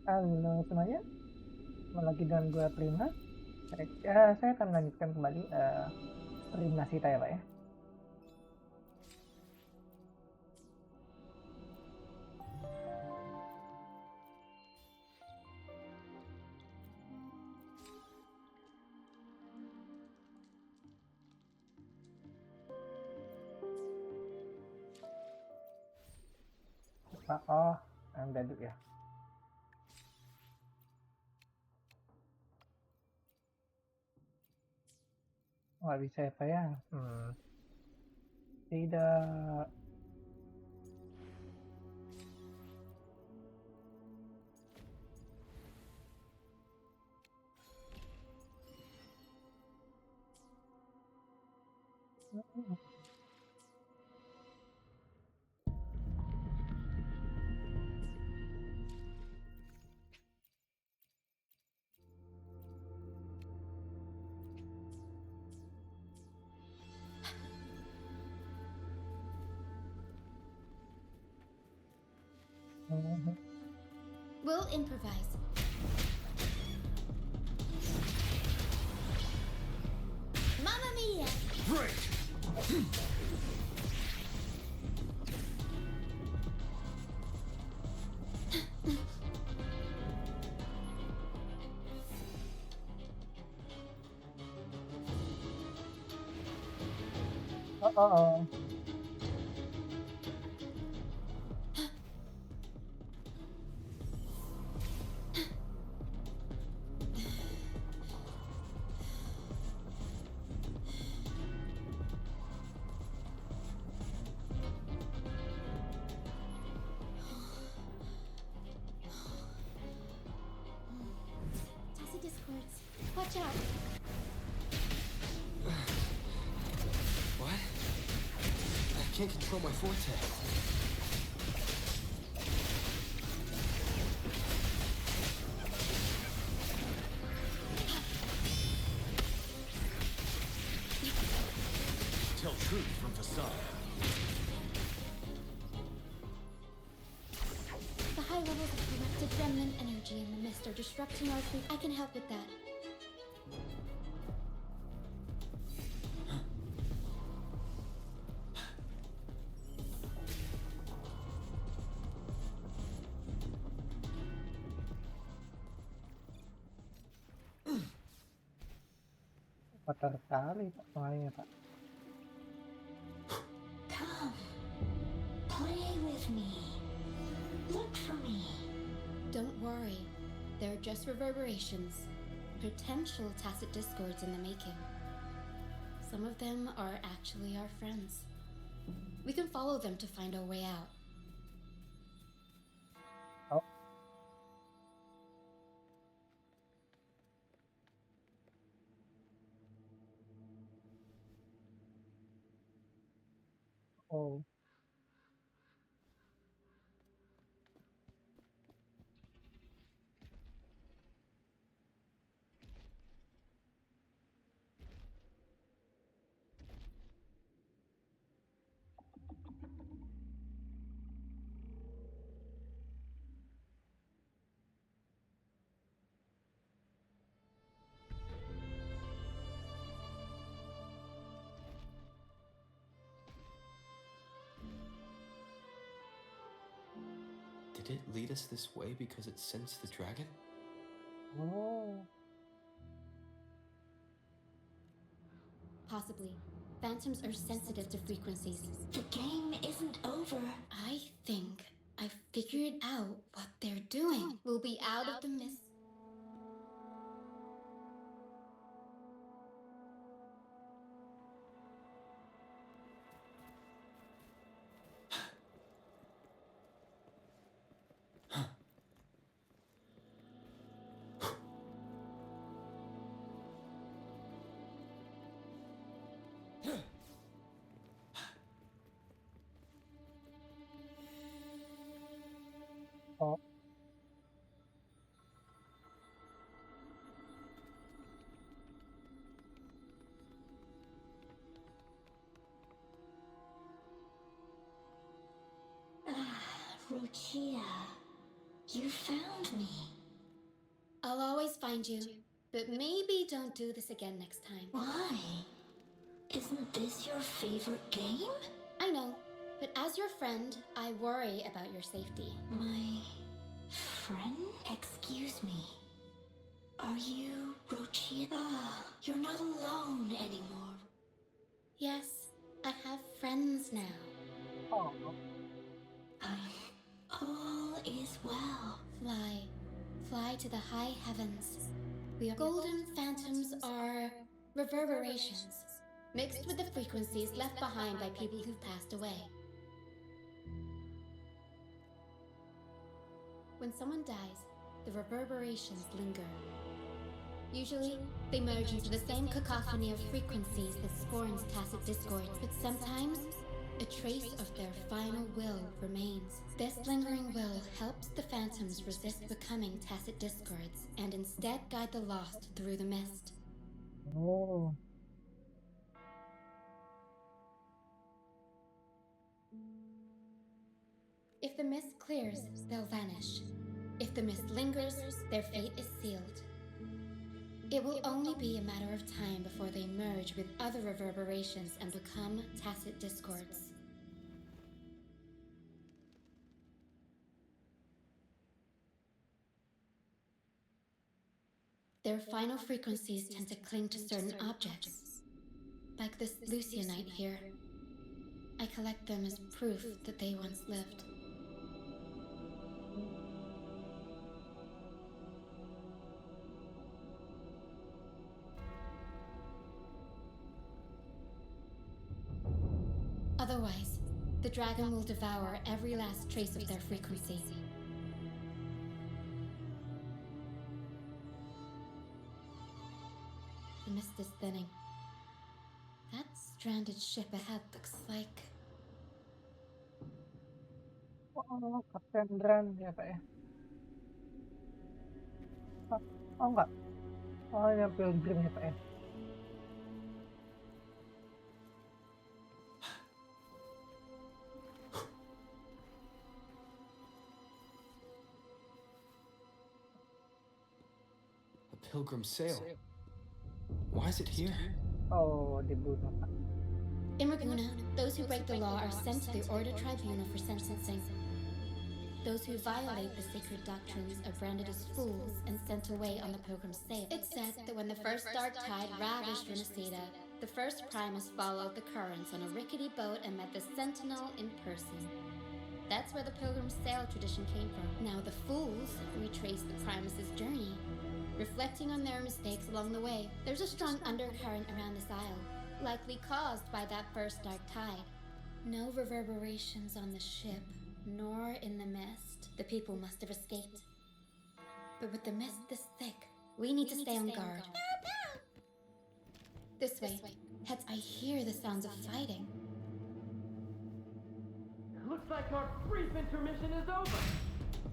Halo semuanya, kembali lagi dengan gue Prima. Saya akan melanjutkan kembali stream nasi kita ya Pak ya. Oh, embedded ya. Nggak bisa ya Pak ya. Tidak. We'll improvise. Mamma mia! Great! Oh. Tossy discords. Watch out! What? I can't control my forte. Tell truth from facade. The high levels of corrupted remnant energy in the mist are disrupting our sleep. I can help with that. Kotor sekali Pak semuanya Pak. Come, play with me. Look for me. Don't worry. They're just reverberations. Potential tacit discords in the making. Some of them are actually our friends. We can follow them to find our way out. Oh. Oh. Did it lead us this way because it sensed the dragon? Oh. Possibly. Phantoms are sensitive to frequencies. The game isn't over. I think I figured out what they're doing. We'll be out of the mist. Oh. You found me. I'll always find you, but maybe don't do this again next time. Why? Isn't this your favorite game? I know, but as your friend, I worry about your safety. My friend? Excuse me. Are you Rochi? Ah, you're not alone anymore. Yes, I have friends now. Oh, All is well. Fly. Fly to the high heavens. The golden phantoms are reverberations, mixed with the frequencies left behind by people who've passed away. When someone dies, the reverberations linger. Usually, they merge into the same cacophony of frequencies that scorns tacit discord, but sometimes a trace of their final will remains. This lingering will helps the phantoms resist becoming tacit discords and instead guide the lost through the mist. oh. If the mist clears, they'll vanish. If the mist lingers, their fate is sealed. It will only be a matter of time before they merge with other reverberations and become tacit discords. Their final frequencies tend to cling to certain objects, like this Lucianite here. I collect them as proof that they once lived. Otherwise, the dragon will devour every last trace of their frequency. The mist is thinning. That stranded ship ahead looks like... Oh, Kapten Dran ya Pak ya? Oh enggak. Oh yang Pilgrim ya Pak ya? A pilgrim sail. Why is it here? Oh dibunuh Pak. In Raguna, those who break the law are sent to the Order Tribunal for sentencing. Those who violate the sacred doctrines are branded as fools and sent away on the pilgrim's sail. It's said that when the first dark tide ravished Renacida, the first Primus followed the currents on a rickety boat and met the Sentinel in person. That's where the pilgrim's sail tradition came from. Now the fools retrace the Primus's journey, reflecting on their mistakes along the way. There's a strong undercurrent around this isle, likely caused by that first dark tide. No reverberations on the ship, nor in the mist. The people must have escaped. But with the mist this thick, we need to stay on guard. This way. Heads, I hear the sounds of fighting. Looks like our brief intermission is over.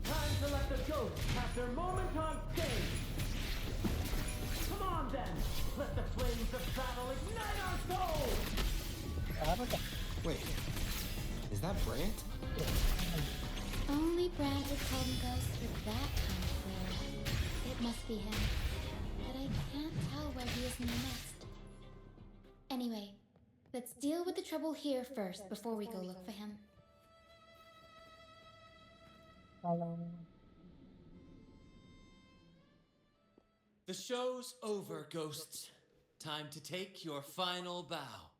Time to let the ghosts have their moment on stage. Come on then, let the flames of battle ignite our souls! Apa tuh? Wait, is that Brant? Only Brand would call him ghosts with that kind of flair. It must be him. But I can't tell where he is in the mist. Anyway, let's deal with the trouble here first before we go look for him. Kalau The show's over, ghosts. Time to take your final bow.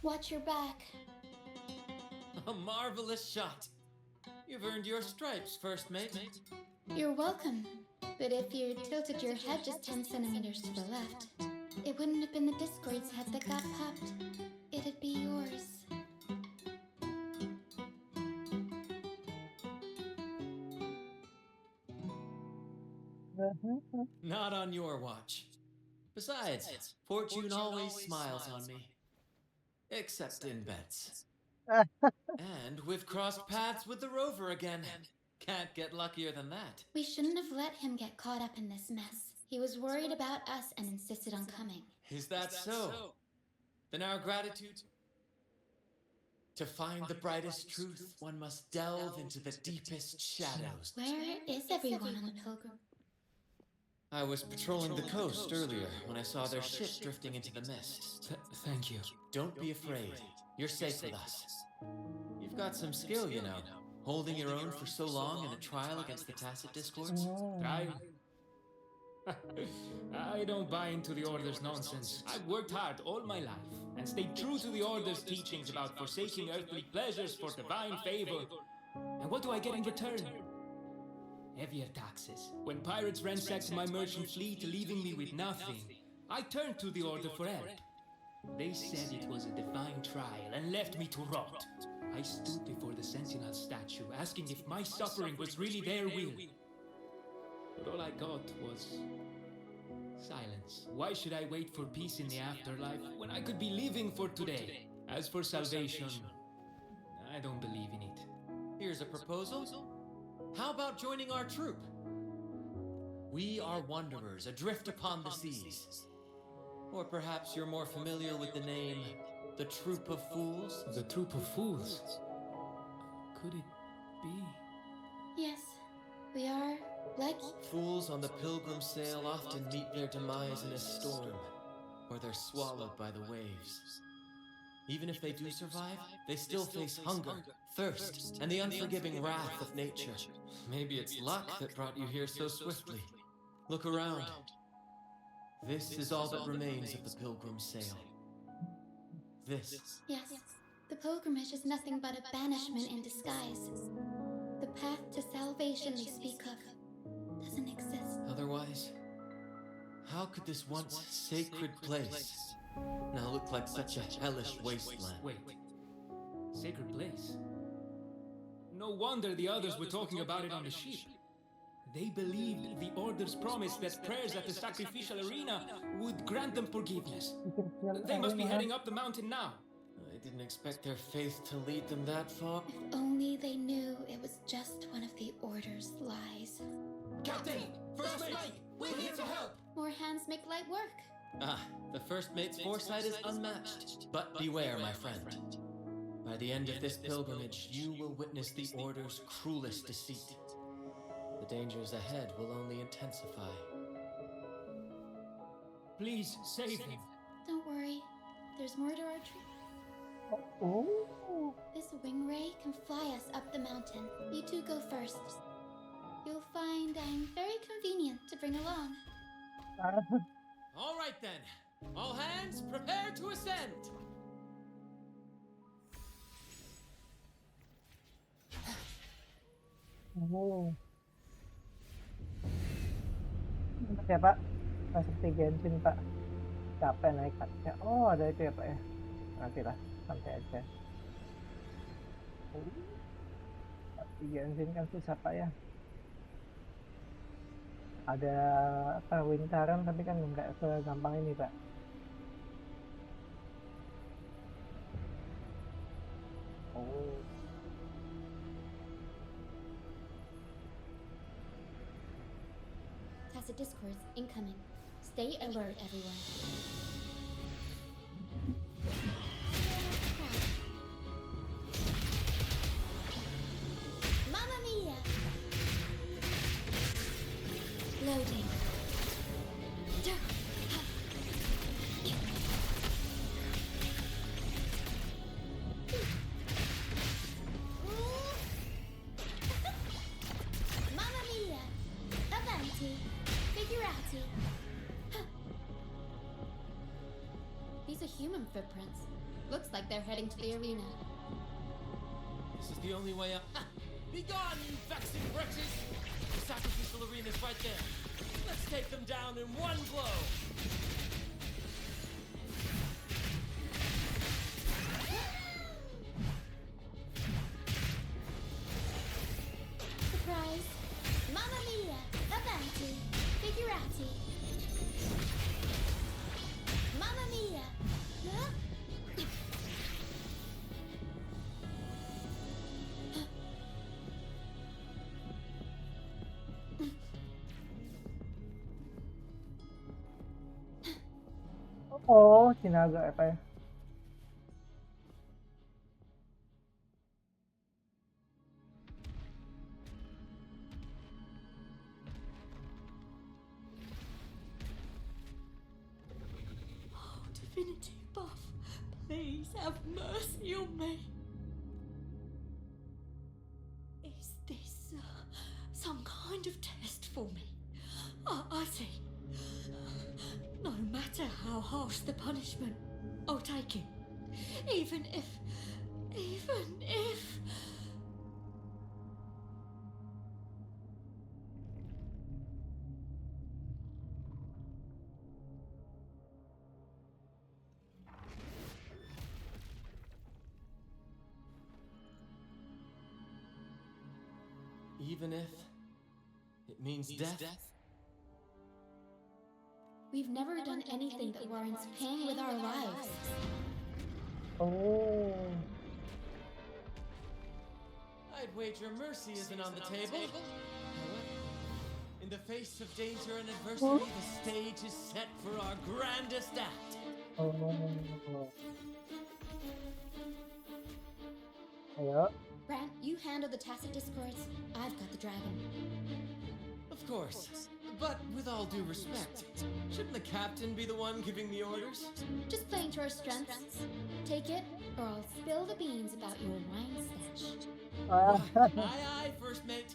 Watch your back. A marvelous shot. You've earned your stripes, first mate. You're welcome. But if you tilted your head just 10 centimeters to the left, it wouldn't have been the Discord's head that got popped. It'd be yours. Not on your watch. Besides, fortune always smiles on me. Except in bets. And we've crossed paths with the rover again. Can't get luckier than that. We shouldn't have let him get caught up in this mess. He was worried about us and insisted on coming. Is that so? Then our gratitude... To find the brightest truth, one must delve into the deepest shadows. Where is everyone on the pilgrim? I was patrolling the coast earlier when I saw their ship drifting into the mist. Thank you. Don't be afraid. You're safe with us. You've got some skill, you know. Holding your own for so long in a trial against the Tacit Discords. Hmm. I don't buy into the Order's nonsense. I've worked hard all my life and stayed true to the Order's teachings about forsaking earthly pleasures for divine favor. And what do I get in return? Heavier taxes. When pirates ransacked my merchant fleet, leaving me with nothing, I turned to the Order for help. They said it was a divine trial and left me to rot. I stood before the Sentinel statue, asking if my suffering was really their will. But all I got was silence. Why should I wait for peace in the afterlife when I could be living for today? As for salvation, I don't believe in it. Here's a proposal. How about joining our troop? We are wanderers adrift upon the seas. Or perhaps you're more familiar with the name, the Troop of Fools? The Troop of Fools? Could it be? Yes, we are like Fools on the pilgrim sail often meet their demise in a storm, or they're swallowed by the waves. Even if they do survive, they still face hunger, thirst, and the unforgiving wrath of nature. Maybe it's luck that brought you here so swiftly. Look around. This is all that remains of the pilgrim sail. This. Yes, the pilgrimage is nothing but a banishment in disguise. The path to salvation they speak of doesn't exist. Otherwise, how could this once sacred place now look like such a hellish wasteland? Wait. Sacred place? No wonder the others were talking about it on the ship. They believed the Order's promise that prayers at the sacrificial arena would grant them forgiveness. They must be heading up the mountain now. I didn't expect their faith to lead them that far. If only they knew it was just one of the Order's lies. Captain! First mate! We're here to help! More hands make light work. Ah, the first mate's foresight is unmatched. But beware, my friend. By the end of this pilgrimage, you will witness the Order's cruelest deceit. The dangers ahead will only intensify. Please save them. Don't worry, there's more to our trip. Oh. This wing ray can fly us up the mountain. You two go first. You'll find I'm very convenient to bring along. All right then. All hands, prepare to ascend! Oh. Ya Pak, masuk 3 Genshin Pak. Capek naik katnya. Oh ada itu ya Pak ya. Nantilah, santai aja. 3 Genshin kan susah Pak ya. Ada apa Wintaran tapi kan nggak segampang ini Pak. Oh. Tacit discords incoming. Stay alert, everyone. Mamma mia! Loading. Mamma mia! Avanti! Figurati! These are human footprints. Looks like they're heading to the arena. This is the only way up. Ah, be gone, you vexing wretches! The sacrificial arena's right there. Let's take them down in one blow! Surprise! Mamma mia! Avanti! Figurati! Mamma mia! Huh? Oh, sinaga apa ya? divinity buff, please have mercy on me. Is this some kind of test for me? I see. No matter how harsh the punishment, I'll take it. Even if... Even if it means death? We've never done anything that warrants paying with our lives. Oh. I'd wager mercy isn't on the table. However, in the face of danger and adversity, the stage is set for our grandest act. Oh. Ayo. Brant, you handle the tacit discords. I've got the dragon. Of course. But with all due respect, shouldn't the captain be the one giving the orders? Just playing to our strengths. Take it, or I'll spill the beans about your wine stash. Aye, first mate.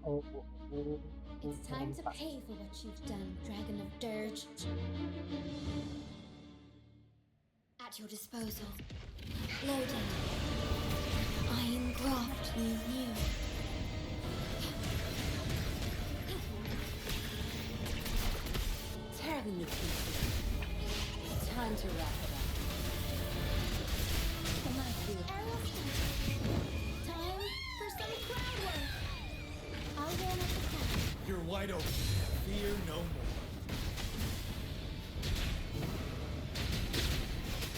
Oh. It's time to pay for what you've done, Dragon of Dirge. At your disposal. Loading. Iron Croft near you. Tear them to pieces. Time to wrap it up. Time for some crowd work. I'll warm up the crowd. You're wide open. Fear no more.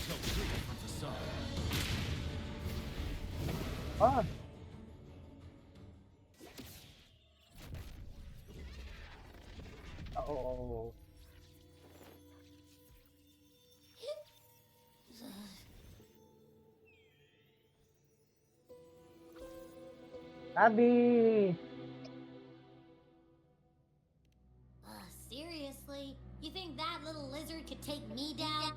Kill three from facade. Ah. Oh. Abi. Seriously? You think that little lizard could take me down?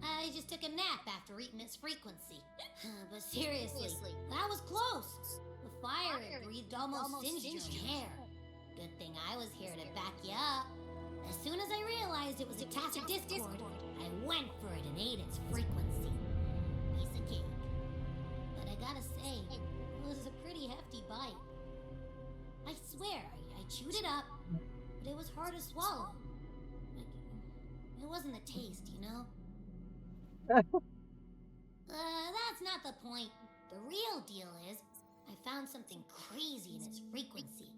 I just took a nap after eating its frequency. But seriously, that was close. The fire it breathed almost singed your hair. Good thing I was here to back you up. As soon as I realized it was a tacit discord, I went for it and ate its frequency. Piece of cake. But I gotta say, it was a pretty hefty bite. I swear, I chewed it up, but it was hard to swallow. Like, it wasn't the taste, you know? That's not the point. The real deal is, I found something crazy in its frequency.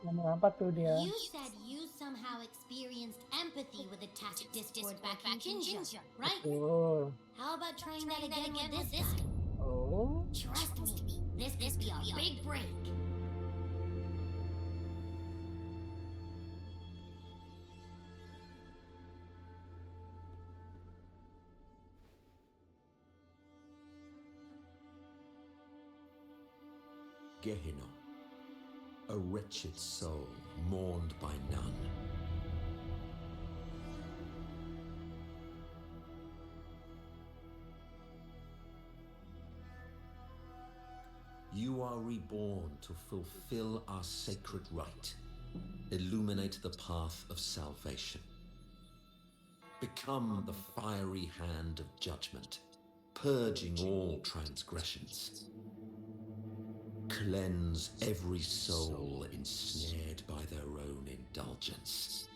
Ngomong apa tuh dia? You said you somehow experienced empathy with the tacit discord back in Jinja, right? Oh. How about trying that again with this guy? Oh. Trust me, this could be a big break. Gehenna, a wretched soul mourned by none. You are reborn to fulfill our sacred rite. Illuminate the path of salvation. Become the fiery hand of judgment, purging all transgressions. Cleanse every soul ensnared by their own indulgence.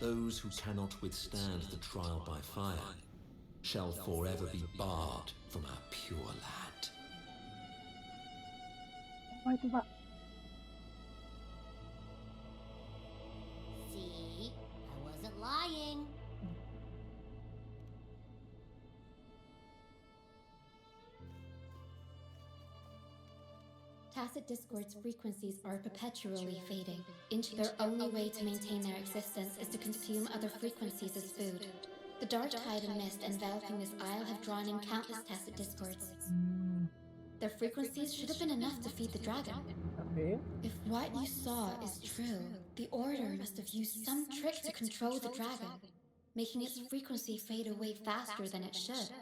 Those who cannot withstand the trial by fire shall forever be barred from our pure land. Apa itu, Pak? See? I wasn't lying. Tacit Discord's frequencies are perpetually fading. Their only way to maintain their existence is to consume other frequencies as food. The dark tide and mist enveloping this isle have drawn in countless Tacit Discords. Their frequencies should have been enough to feed the dragon. Okay. If what you saw is true, the Order must have used some trick to control the dragon, making its frequency fade away faster than it should.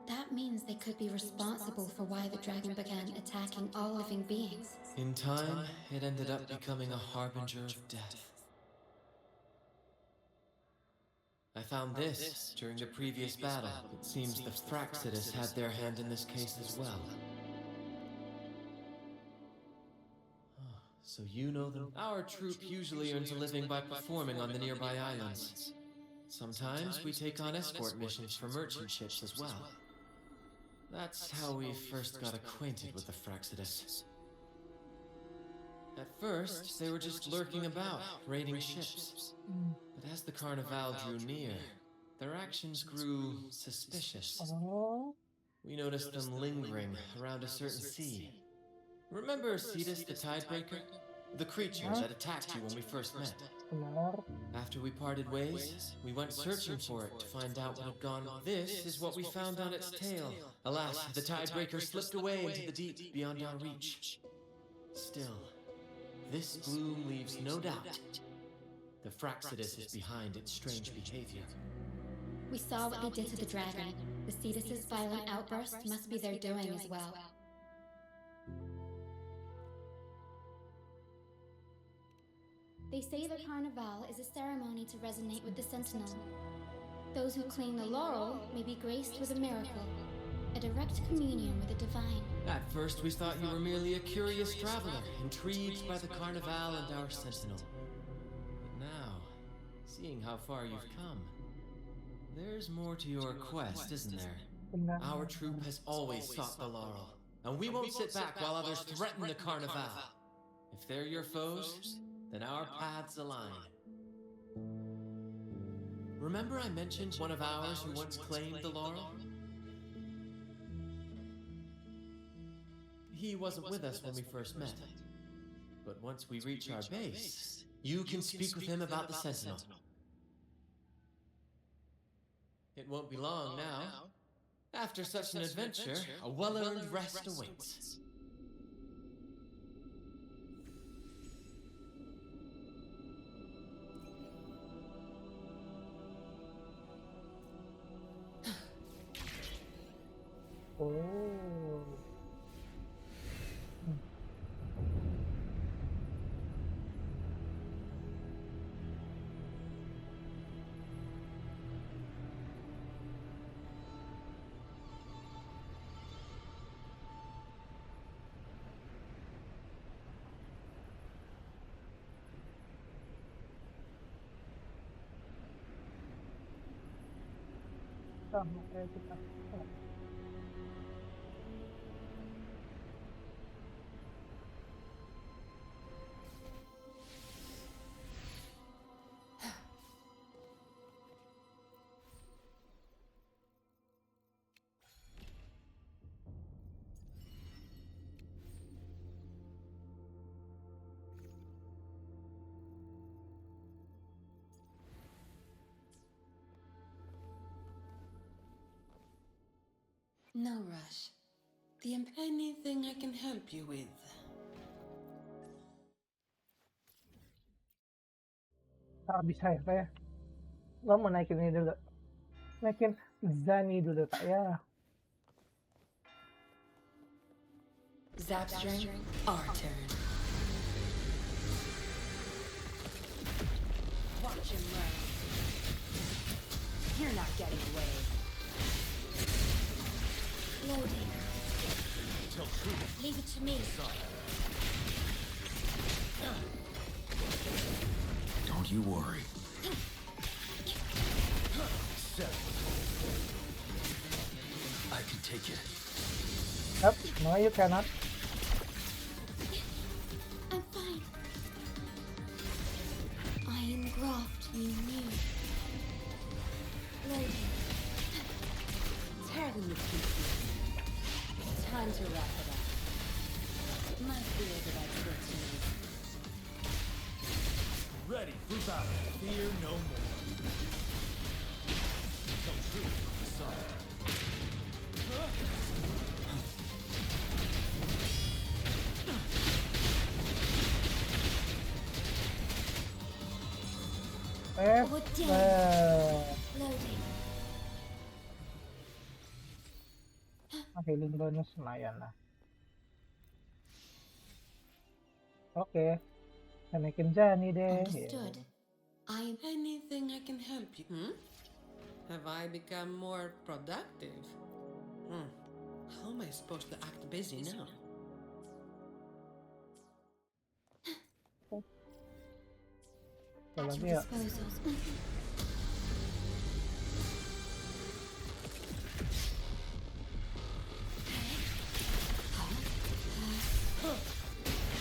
That means they could be responsible for why the dragon began attacking all living beings. In time, it ended up becoming a harbinger of death. I found this during the previous battle. It seems the Fraxidus had their hand in this case as well. So you know them? Our troop usually earns a living by performing on the nearby islands. Sometimes we take on escort missions for merchant ships as well. That's how we first got acquainted with the Fraxidus. At first, they were just lurking about, raiding ships. But as the Carnival drew near, their actions grew suspicious. Oh. We noticed them lingering around a certain sea. Remember Cetus the Tidebreaker? The creature that attacked you when we first met. Benar. After we parted ways, we went searching for it to find out what had gone. This is what we found on its tail. Alas, the Tidebreaker slipped away into the deep beyond our reach. Still, this gloom leaves no doubt. The Fraxidus is behind its strange behavior. We saw what they did to the dragon. The Cetus's violent outburst must be their doing as well. They say the Carnival is a ceremony to resonate with the Sentinel. Those who claim the laurel may be graced with a miracle, a direct communion with the divine. At first we thought you were merely a curious traveler, intrigued by the Carnival and our Sentinel. But now, seeing how far you've come, there's more to your quest, isn't there? Benar. Our troop has always sought the laurel, and we won't sit back while others threaten the Carnival. If they're your foes, then our paths align. Remember I mentioned one of ours who once claimed the laurel? He wasn't with us when we first met. But once we reach our base, you can speak with him about the Sentinel. It won't be long now. After such an adventure, a well-earned rest awaits. Oh. Sama kayak kita. Oh. No rush. Anything I can help you with? Tak bisa ya, Pak ya. Lo mau naikin ini dulu. Naikin Zani dulu, Pak ya. Zapstring, our turn. Watch and learn. You're not getting away. Loading. Leave it to me. Don't you worry. I can take it. Nope, no you cannot. I'm fine. I engraft you new. Loading. Tear them to pieces. Time to wrap it up. My field of expertise. Ready for battle. Fear no more. Come true from the sun. Loading. Healing bonus lumayan lah. Oke, saya naikin Jani deh. Understood. Anything I can help you? Have I become more productive? How am I supposed to act busy now? At your disposal.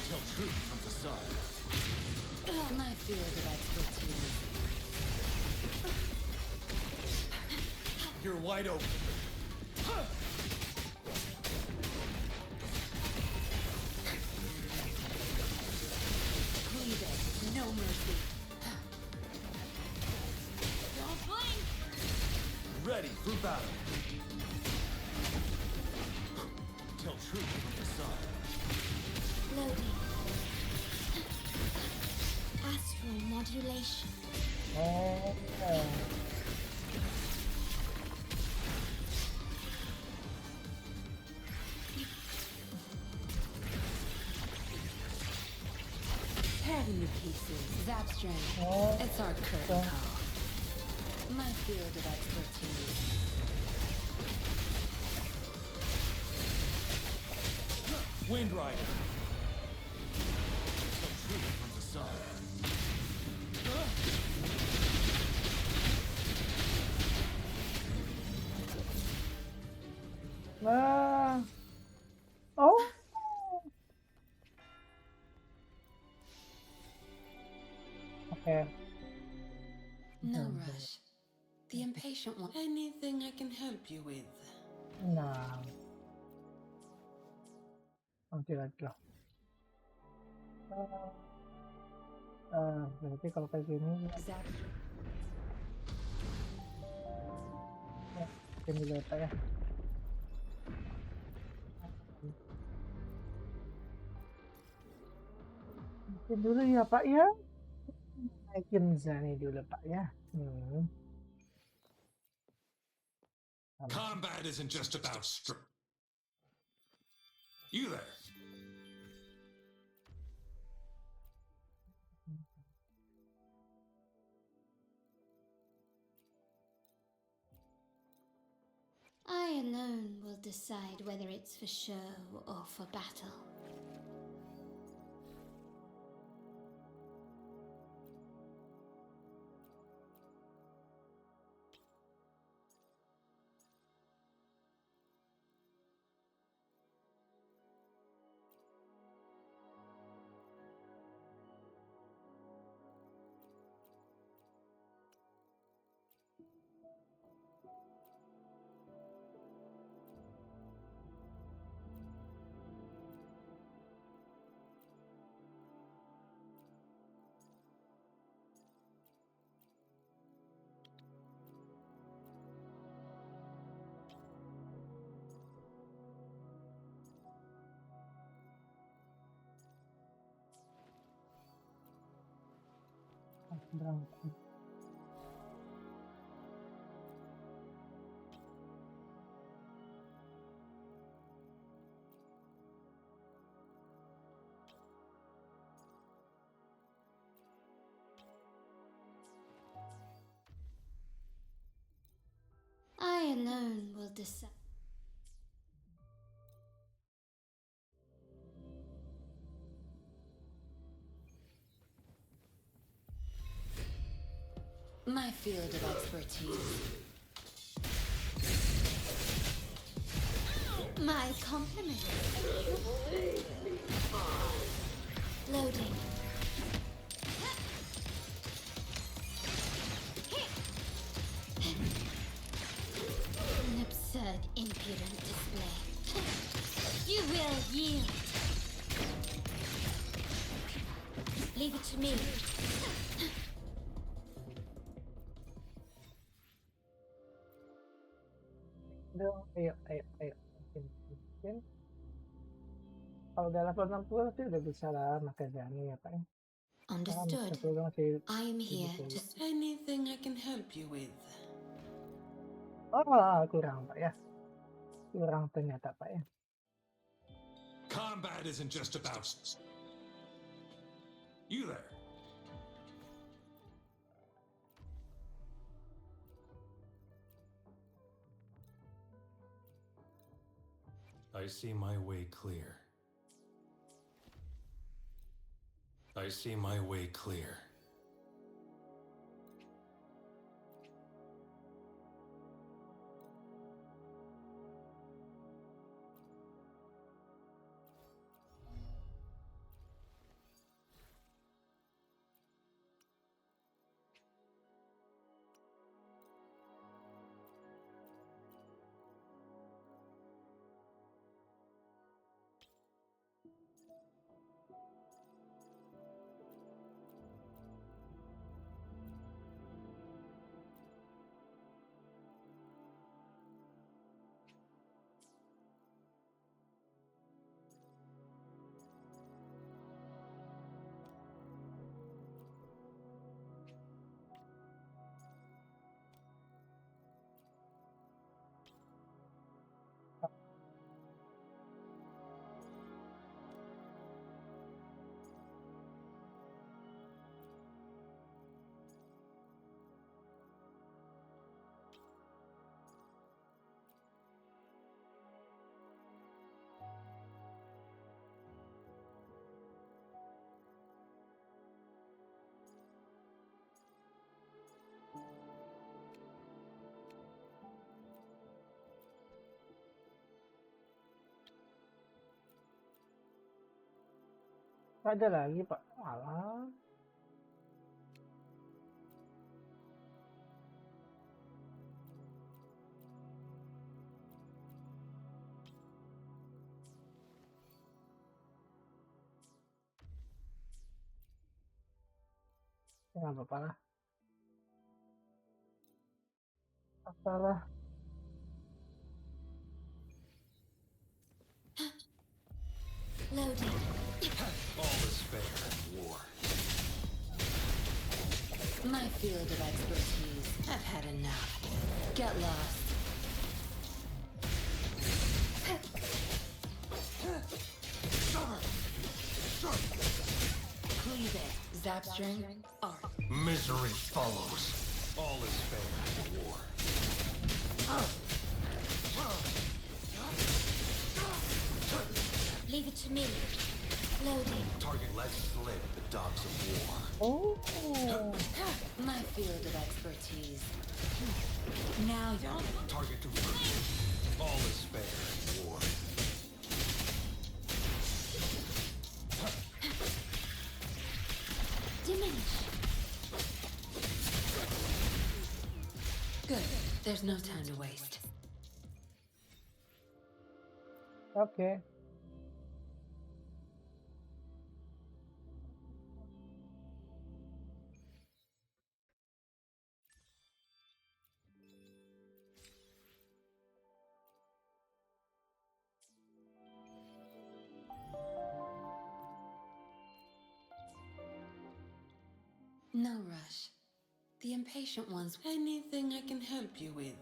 Tell truth from the sun. My field of expertise. You're wide open. Cleave it. No mercy. Don't blink. Ready for battle. Tell truth from the sun. Loading. Astral modulation. Tear them to pieces. Zapstring. It's our curtain call. My field of expertise. Wind Rider. Tell truth from the sun. Oh. Oke. No rush. The impatient one. Anything I can help you with? Nah. Oke lagi lah. Berarti kalau kayak gini ini dulu Pak ya. Mungkin dulu ya Pak ya. Naikin Zani dulu Pak ya. Combat isn't just about strength. You there? I alone will decide whether it's for show or for battle. Berangkat. decide. My field of expertise. My compliments. Loading. An absurd, impudent display. You will yield. Leave it to me. Ayo, ayo. Mungkin. Kalau udah level 60 sih udah bisa lah pakai Zani ya Pak ya. Understood. Masih I am here to. Anything I can help you with? Kurang Pak ya. Kurang ternyata Pak ya. Combat isn't just about... You there. I see my way clear. I see my way clear. Ada lagi Pak. Alah. Nggak apa-apa lah. Apalah. Loading. All is fair in war. My field of expertise. I've had enough. Get lost. Cleave it. Zapstring. Arc. Misery follows. All is fair in war. Leave it to me. Loading. Target lets slip the dogs of war. My field of expertise. Now you're. Target confirmed. All is fair in war. Diminish. Good. There's no time to waste. Oke. No rush. The impatient ones. Anything I can help you with?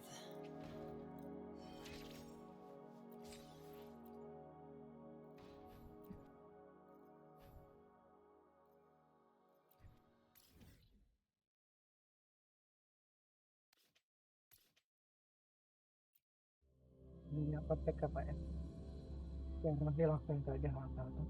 dunia kontek apa ya? Yang nanti langsung saja hafal tuh.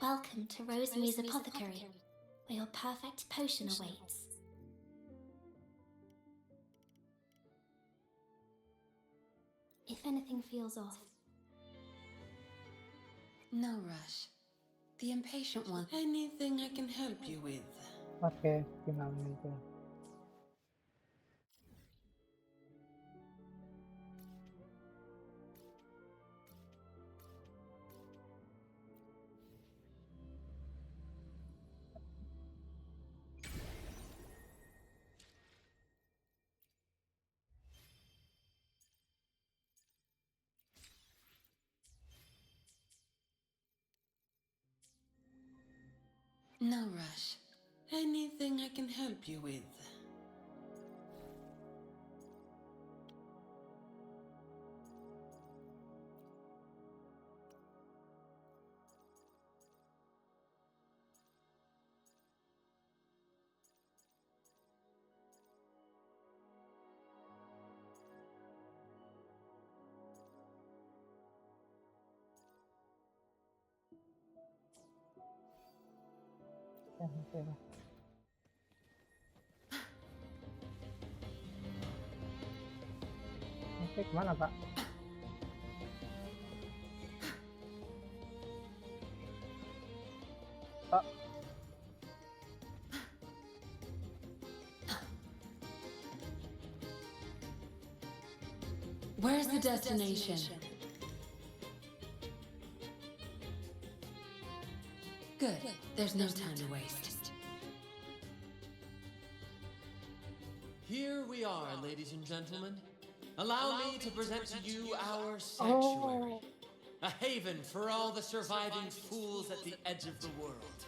Welcome to Rosemary's Apothecary, where your perfect potion awaits. If anything feels off, No rush. The impatient one. Anything I can help you with? Oke, finalnya itu. No rush. Anything I can help you with? Oke. Oke, kemana Pak? Pak, Where's the destination? Good. There's no time to waste. Here we are, ladies and gentlemen. Allow me to present to you our sanctuary. A haven for all the surviving fools at the edge of the world.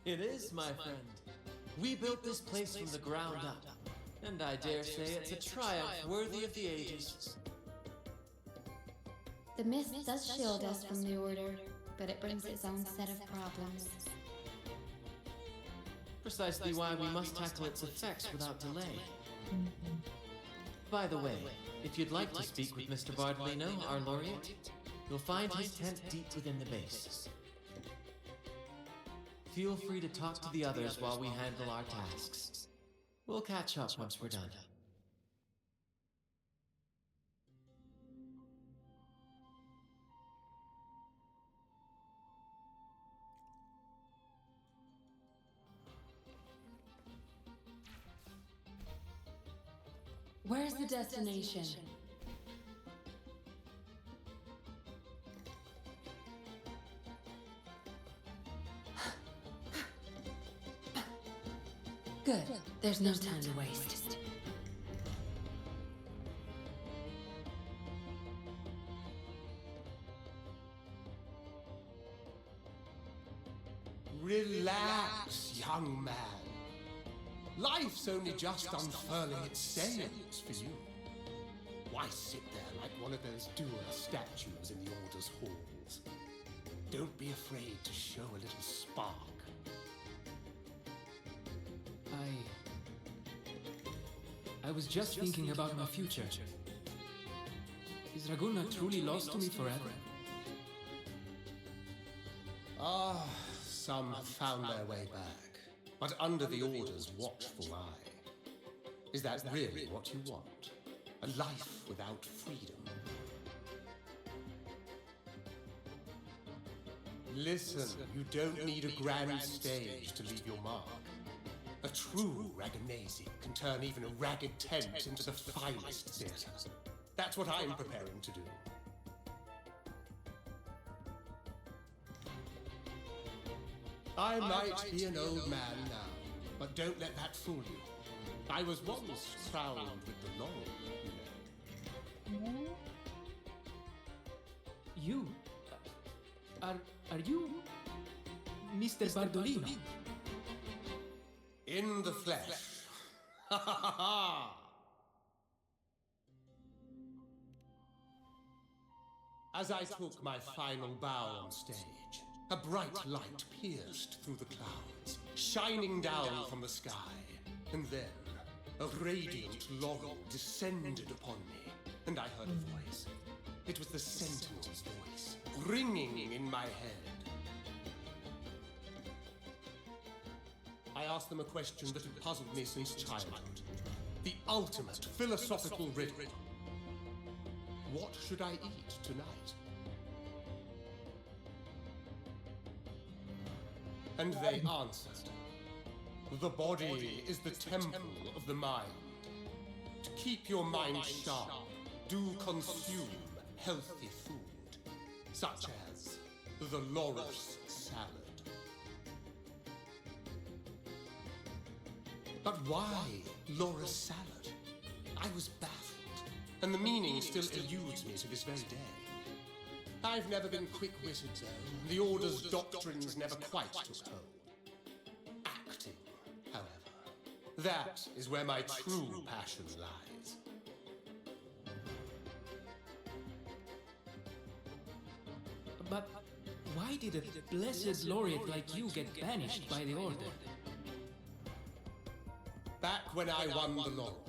It is, my friend. We built this place from the ground up, and I dare say it's a triumph worthy of the ages. the mist does shield us from the Order, but it brings its own set of problems. Precisely why we must tackle its effects without delay. By the way, if you'd like to speak with Mr. Bardolino, our laureate, you'll find his tent deep within the base. Feel free to talk to the others while we handle our tasks. We'll catch up once we're done. Where's the destination? Good. There's no time to waste. Relax, young man. Life's only just unfurling its sails for you. Why sit there like one of those dour statues in the Order's halls? Don't be afraid to show a little spark. I was just thinking about my future. Is Raguna truly lost to me forever? Ah, some have found their way back, but under the Order's watchful eye. Is that really what you want? A life without freedom? Listen, you don't need a grand stage to leave your mark. A true Raganese can turn even a ragged tent into the finest theatre. That's what I'm preparing to do. I might be an old man now, but don't let that fool you. I was once crowned with the laurel, you know. You? Are you Mr. Bardolino? In the flesh. Ha ha ha ha! As I took my final bow on stage, a bright light pierced through the clouds, shining down from the sky. And then, a radiant laurel descended upon me, and I heard a voice. It was the Sentinel's voice, ringing in my head. I asked them a question that had puzzled me since childhood. The ultimate philosophical riddle. What should I eat tonight? And they answered. The body is the temple of the mind. To keep your mind sharp, do consume healthy food, such as the Loris salad. But why Loris salad? I was baffled, and the meaning still eludes me to this very day. I've never been quick-witted, though. The Order's doctrines never quite took hold. Acting, however, that is where my true passion lies. But why did a blessed laureate like you get banished by the Order? Back when I won the laurel,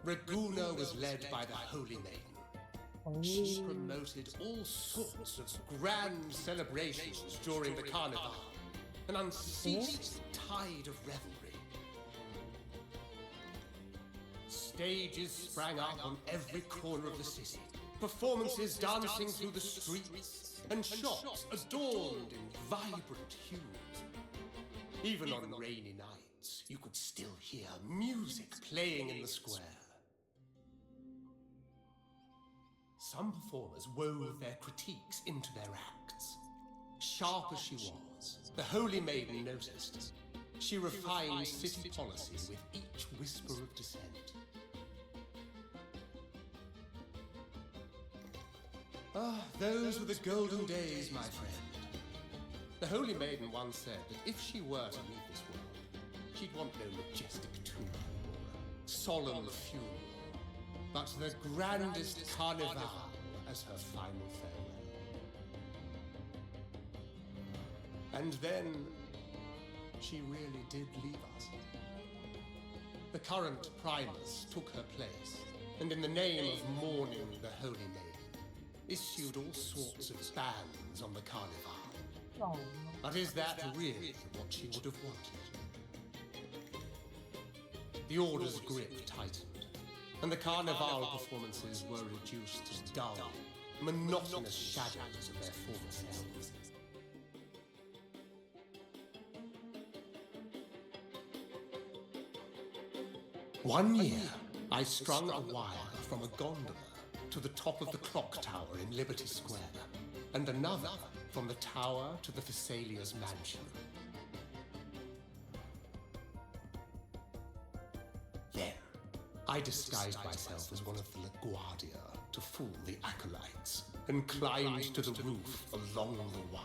Reguna was led by the Holy Maiden. She promoted all sorts of grand celebrations during the Carnival, an unceasing tide of revelry. Stages sprang up on every corner of the city, performances dancing through the streets, and shops adorned in vibrant hues. Even on rainy nights, you could still hear music playing in the square. Some performers wove their critiques into their acts. Sharp as she was, the Holy Maiden noticed. She refined city policy with each whisper of dissent. Ah, those were the golden days, my friend. The Holy Maiden once said that if she were to leave this world, she'd want no majestic tomb or a solemn funeral, but the grandest carnival as her final farewell. And then, she really did leave us. The current Primus took her place, and in the name of mourning the Holy Maiden, issued all sorts of bans on the carnival. Oh. But is that really what she would have wanted? The Order's grip tightened, and the Carnival performances were reduced to dull, monotonous shadows of their former selves. One year, I strung a wire from a gondola to the top of the clock tower in Liberty Square, and another from the tower to the Thessalia's mansion. Then, I disguised myself as one of the LaGuardia to fool the acolytes, and climbed to the roof along the wire.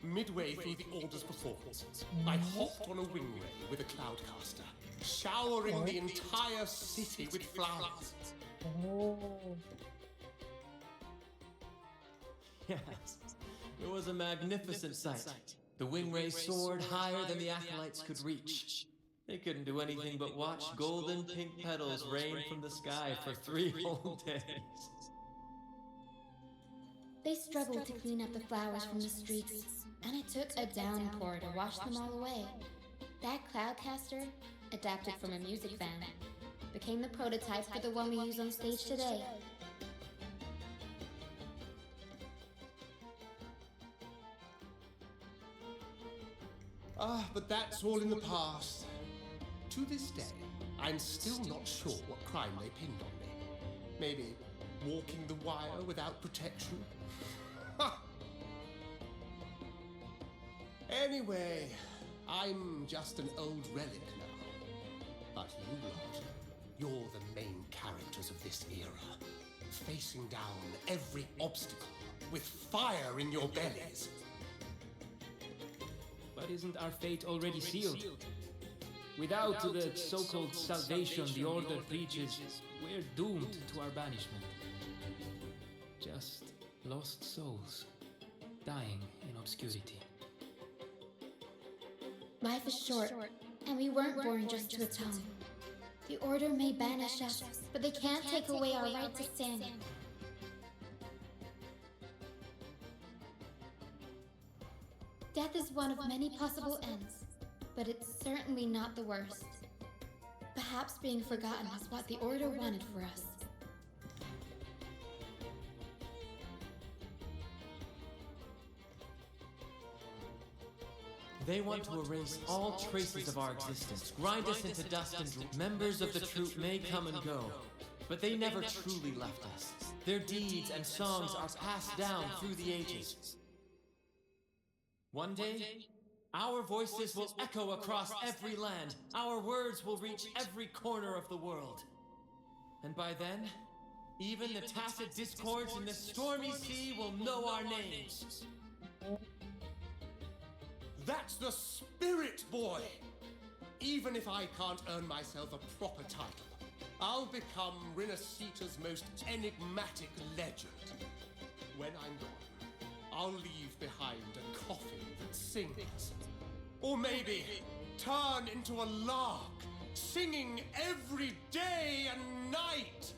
Midway through the Order's performance, I hopped on a wingray with a cloudcaster, showering the entire city with flowers. Oh. Yes, it was a magnificent sight. The wingray soared higher than the acolytes could reach. They couldn't do anything but watch golden pink petals rain from the sky for 3 whole days. They struggled to clean up the flowers from the streets, and it took a downpour to wash them all away. That cloudcaster, adapted from a music band, became the prototype for the one we use on stage today. Ah, but that's all in the past. To this day, I'm still not sure what crime they pinned on me. Maybe walking the wire without protection? Ha! Anyway, I'm just an old relic now. But you lot, you're the main characters of this era, facing down every obstacle with fire in your bellies. But isn't our fate already sealed? Without the so-called salvation the Order preaches, we're doomed to our banishment. just lost souls, dying in obscurity. Life is short, and we weren't born just to atone. The Order may banish us, but they can't take away our right to sin. Death is one of many possible ends, but it's certainly not the worst. Perhaps being forgotten is what the Order wanted for us. They want to erase all traces of our existence, grind us into dust, and members of the troop may come and go, but they never truly left us. Their deeds and songs are passed down through the ages. One day, our voices will echo across every land. Our words will reach every corner of the world. And by then, even the tacit discords in the stormy sea will know our names. That's the spirit, boy! Even if I can't earn myself a proper title, I'll become Rinasita's most enigmatic legend. When I'm gone, I'll leave behind a coffin that sings. Or maybe turn into a lark, singing every day and night!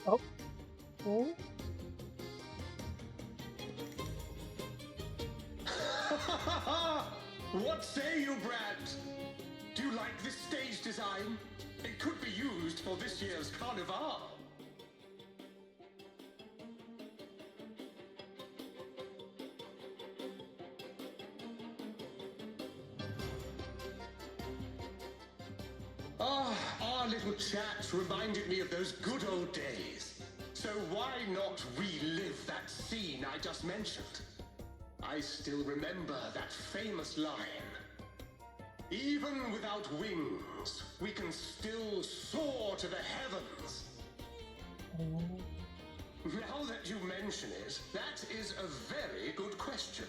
Oh. Oh. What say you, Brad? Do you like this stage design? It could be used for this year's carnival. Ah, our little chat reminded me of those good old days. So why not relive that scene I just mentioned? I still remember that famous line. Even without wings, we can still soar to the heavens. Now that you mention it, that is a very good question.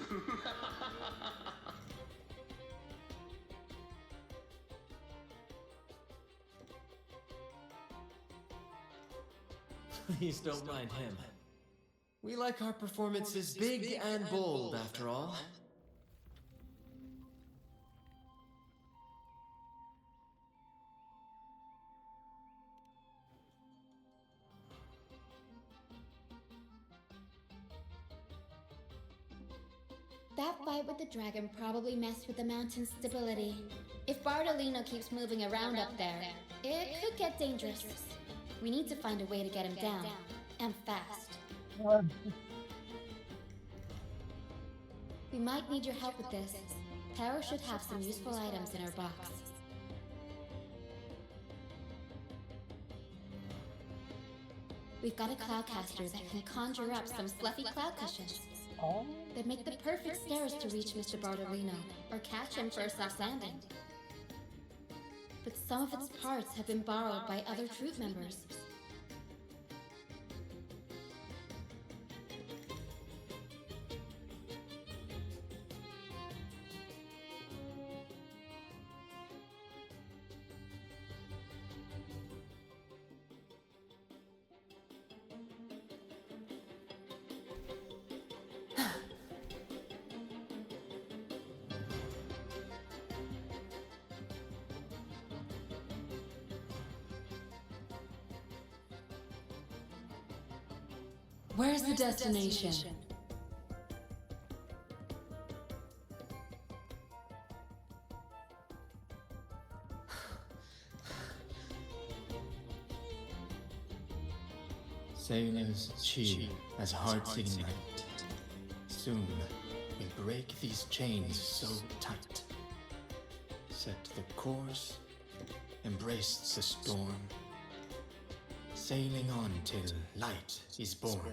Please don't mind him. We like our performances big and bold, after all. That fight with the dragon probably messed with the mountain's stability. If Bartolino keeps moving around up there, it could get dangerous. We need to find a way to get him down, and fast. We might need your help with this. Tara should have some useful items in her box. We've got a cloudcaster that can conjure up some fluffy cloud cushions. Oh. That make the perfect stairs to reach Mr. Bartolino, or catch him for a soft landing. But some of its parts have been borrowed by other troop members. Where's the destination? Sailors cheer as hearts ignite. Soon we break these chains so tight. Set the course, embrace the storm. Sailing on till light is born.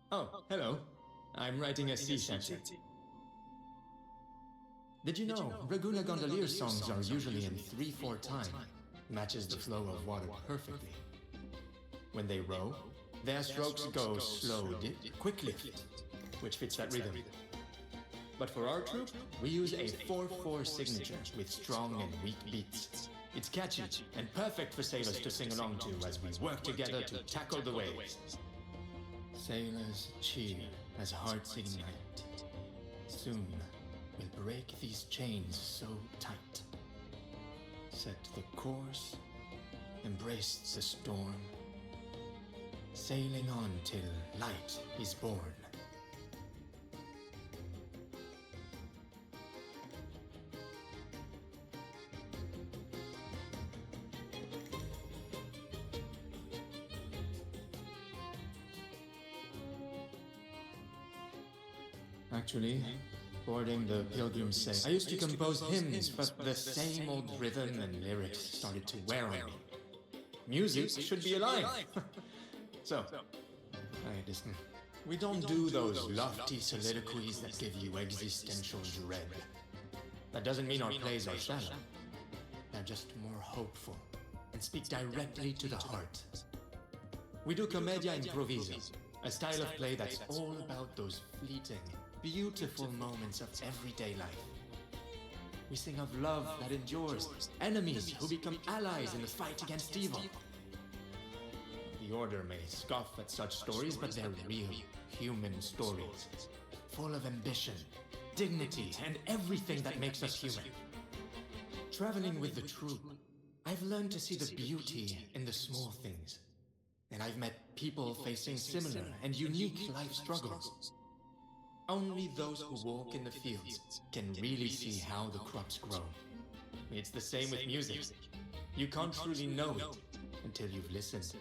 Oh, hello. I'm writing a sea shanty. Did you know Regula Gondolier songs are usually in 3/4 time? Matches the flow of water perfectly. When they row, their strokes go slow dip, quick lift, which fits that rhythm. But for our troupe, we use a 4/4 signature with strong and weak beats. It's catchy and perfect for sailors to sing along to as we work together to tackle the waves. Sailors cheer as hearts ignite. Soon, we'll break these chains so tight. Set the course, embrace the storm, sailing on till light is born. Actually, boarding the Pilgrim's Sail, I used to compose hymns, but the same old rhythm and lyrics started to wear on me. Music should be alive. So, listen. We don't do those lofty soliloquies that give you existential dread. That doesn't mean our plays are shallow. They're just more hopeful and speak directly to the heart. We do commedia improvisa, a style of play that's all about those fleeting, beautiful moments of everyday life. We sing of love that endures, enemies who become allies in the fight against evil. The Order may scoff at such stories, but they're real, human stories, full of ambition, dignity, and everything that makes us human. Traveling with the troupe, I've learned to see the beauty in the small things, and I've met people facing similar and unique life struggles. Only those who walk in the fields can really see how the crops grow. It's the same with music. You can't truly know it until you've listened.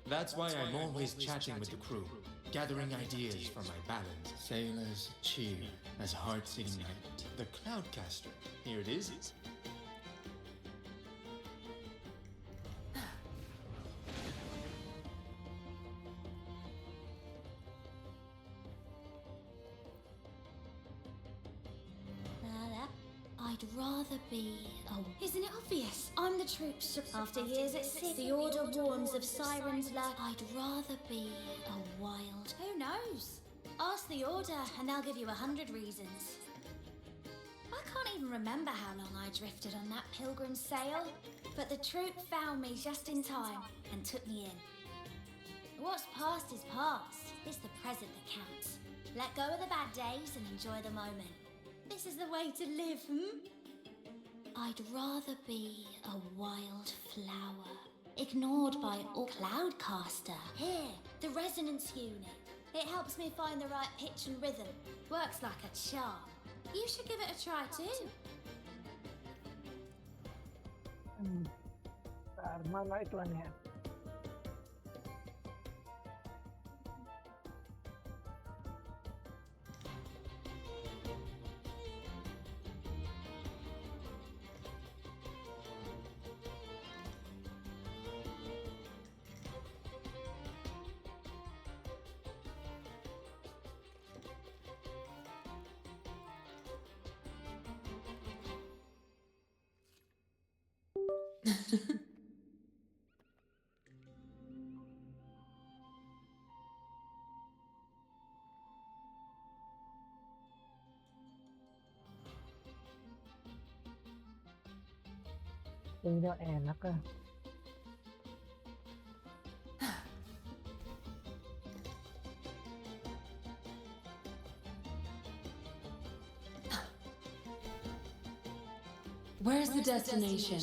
That's why I'm always chatting with the crew, gathering ideas for my ballads. Sailors cheer as hearts ignite. The Cloudcaster. Here it is. I'd rather be a... Isn't it obvious? I'm the troops. After years at sea, the Order warns of sirens lurk. I'd rather be a wild... Who knows? Ask the Order and they'll give you 100 reasons. I can't even remember how long I drifted on that Pilgrim's Sail, but the troop found me just in time and took me in. What's past is past. It's the present that counts. Let go of the bad days and enjoy the moment. This is the way to live, I'd rather be a wild flower, ignored by all Cloudcaster. Here, the resonance unit. It helps me find the right pitch and rhythm. Works like a charm. You should give it a try too. Mana iklannya? Ini enak ah. Where's the destination?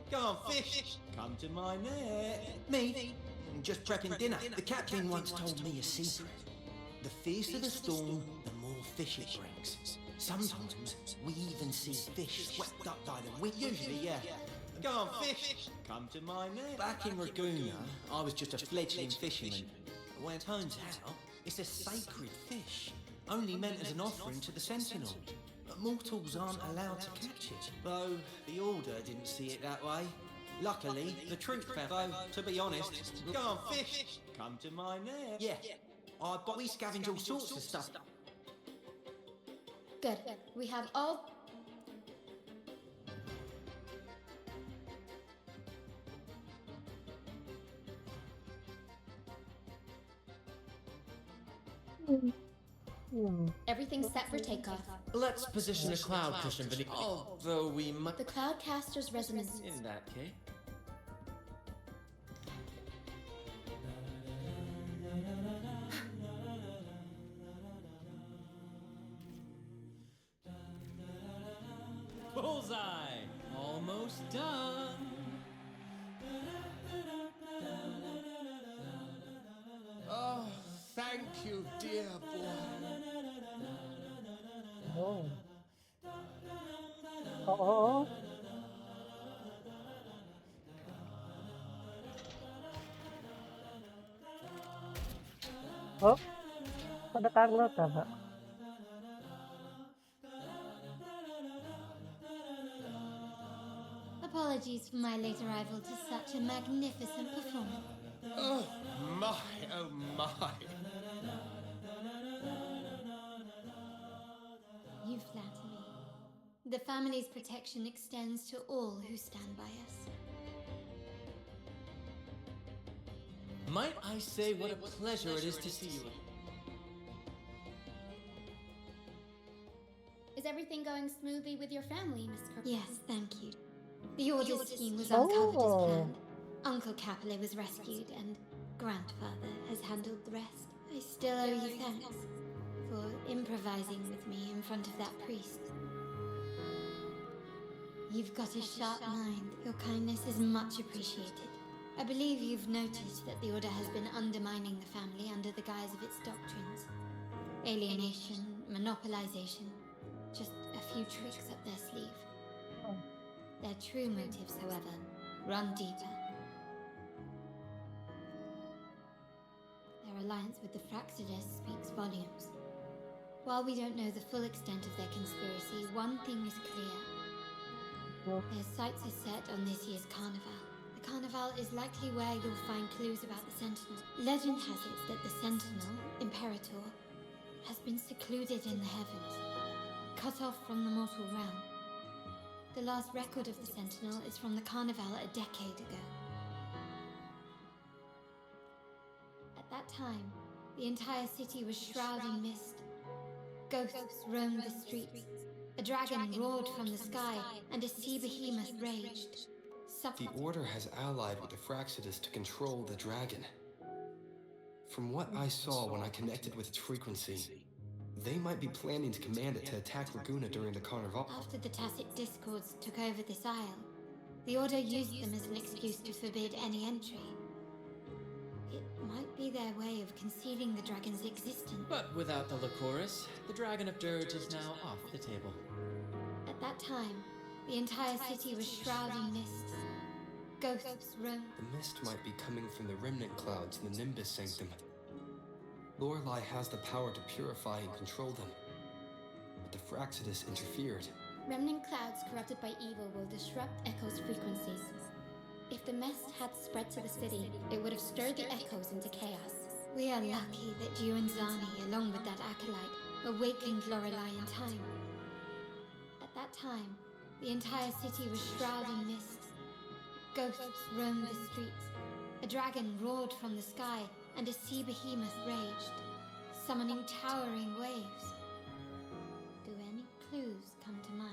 Go on, fish! Come to my net. Me? Just prepping dinner. The captain once told me a secret. The fiercer the storm, the more fish it brings. Sometimes we even see fish swept up by the wind. Usually, yeah. Go on, fish! Come to my net. Back in Raguna, I was just a fledgling fisherman. Well, it turns out, it's a sacred fish, only meant as an offering to the Sentinel. But mortals aren't allowed to catch it. Though, the Order didn't see it that way. Luckily, the troop fell. Though, to be honest, go on, fish! Come to my net. Yeah, but we scavenge all sorts of stuff. Good. We have all... Everything's set for takeoff. Let's position a cloud cushion beneath. Although we might. The Cloudcaster's resonance. In that case. Bullseye! Almost done. Oh, thank you, dear boy. Oh. Oh. Oh. Ada Carlota, Pak. Apologies for my late arrival to such a magnificent performance. Oh my, oh my. You flatter me. The family's protection extends to all who stand by us. Might I say what a pleasure it is to see you. Is everything going smoothly with your family, Miss Kirk? Yes, thank you. The Order's scheme was uncovered as planned. Uncle Capulet was rescued, and Grandfather has handled the rest. I still owe you thanks for improvising with me in front of that priest. You've got a sharp mind. Your kindness is much appreciated. I believe you've noticed that the Order has been undermining the family under the guise of its doctrines. Alienation, monopolization, just a few tricks up their sleeve. Their true motives, however, run deeper. Their alliance with the Fraxidus speaks volumes. While we don't know the full extent of their conspiracy, one thing is clear. Their sights are set on this year's carnival. The carnival is likely where you'll find clues about the Sentinel. Legend has it that the Sentinel, Imperator, has been secluded in the heavens, cut off from the mortal realm. The last record of the Sentinel is from the carnival a decade ago. At that time, the entire city was shrouded in mist. Ghosts roamed the streets. A dragon roared from the sky, and a sea behemoth raged. The Order has allied with the Fraxidus to control the dragon. From what I saw when I connected with its frequency, they might be planning to command it to attack Laguna during the Carnival. After the Tacit Discords took over this isle, the Order used them as an excuse to forbid any entry. It might be their way of concealing the dragon's existence. But without the Lycoris, the Dragon of Dirge is now off the table. At that time, the entire city was shrouded in mists. Ghosts roamed. The mist might be coming from the remnant clouds in the Nimbus Sanctum. Lorelei has the power to purify and control them. But the Fraxidus interfered. Remnant clouds corrupted by evil will disrupt Echo's frequencies. If the mist had spread to the city, it would have stirred the Echoes into chaos. We are lucky that you and Zani, along with that acolyte, awakened Lorelei in time. At that time, the entire city was shrouded in mist. Ghosts roamed the streets. A dragon roared from the sky, and a sea behemoth raged, summoning towering waves. Do any clues come to mind?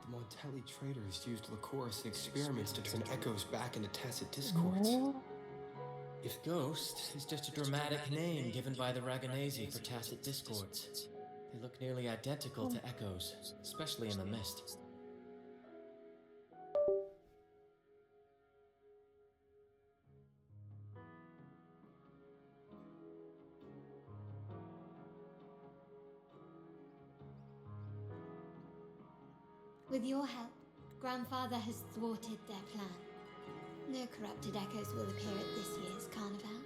The Montelli traders used Lycoris in experiments to turn echoes back into Tacit Discords. If Ghost is just a dramatic name given by the Raganese for Tacit Discords, they look nearly identical to echoes, especially in the mist. With your help, Grandfather has thwarted their plan. No corrupted echoes will appear at this year's carnival.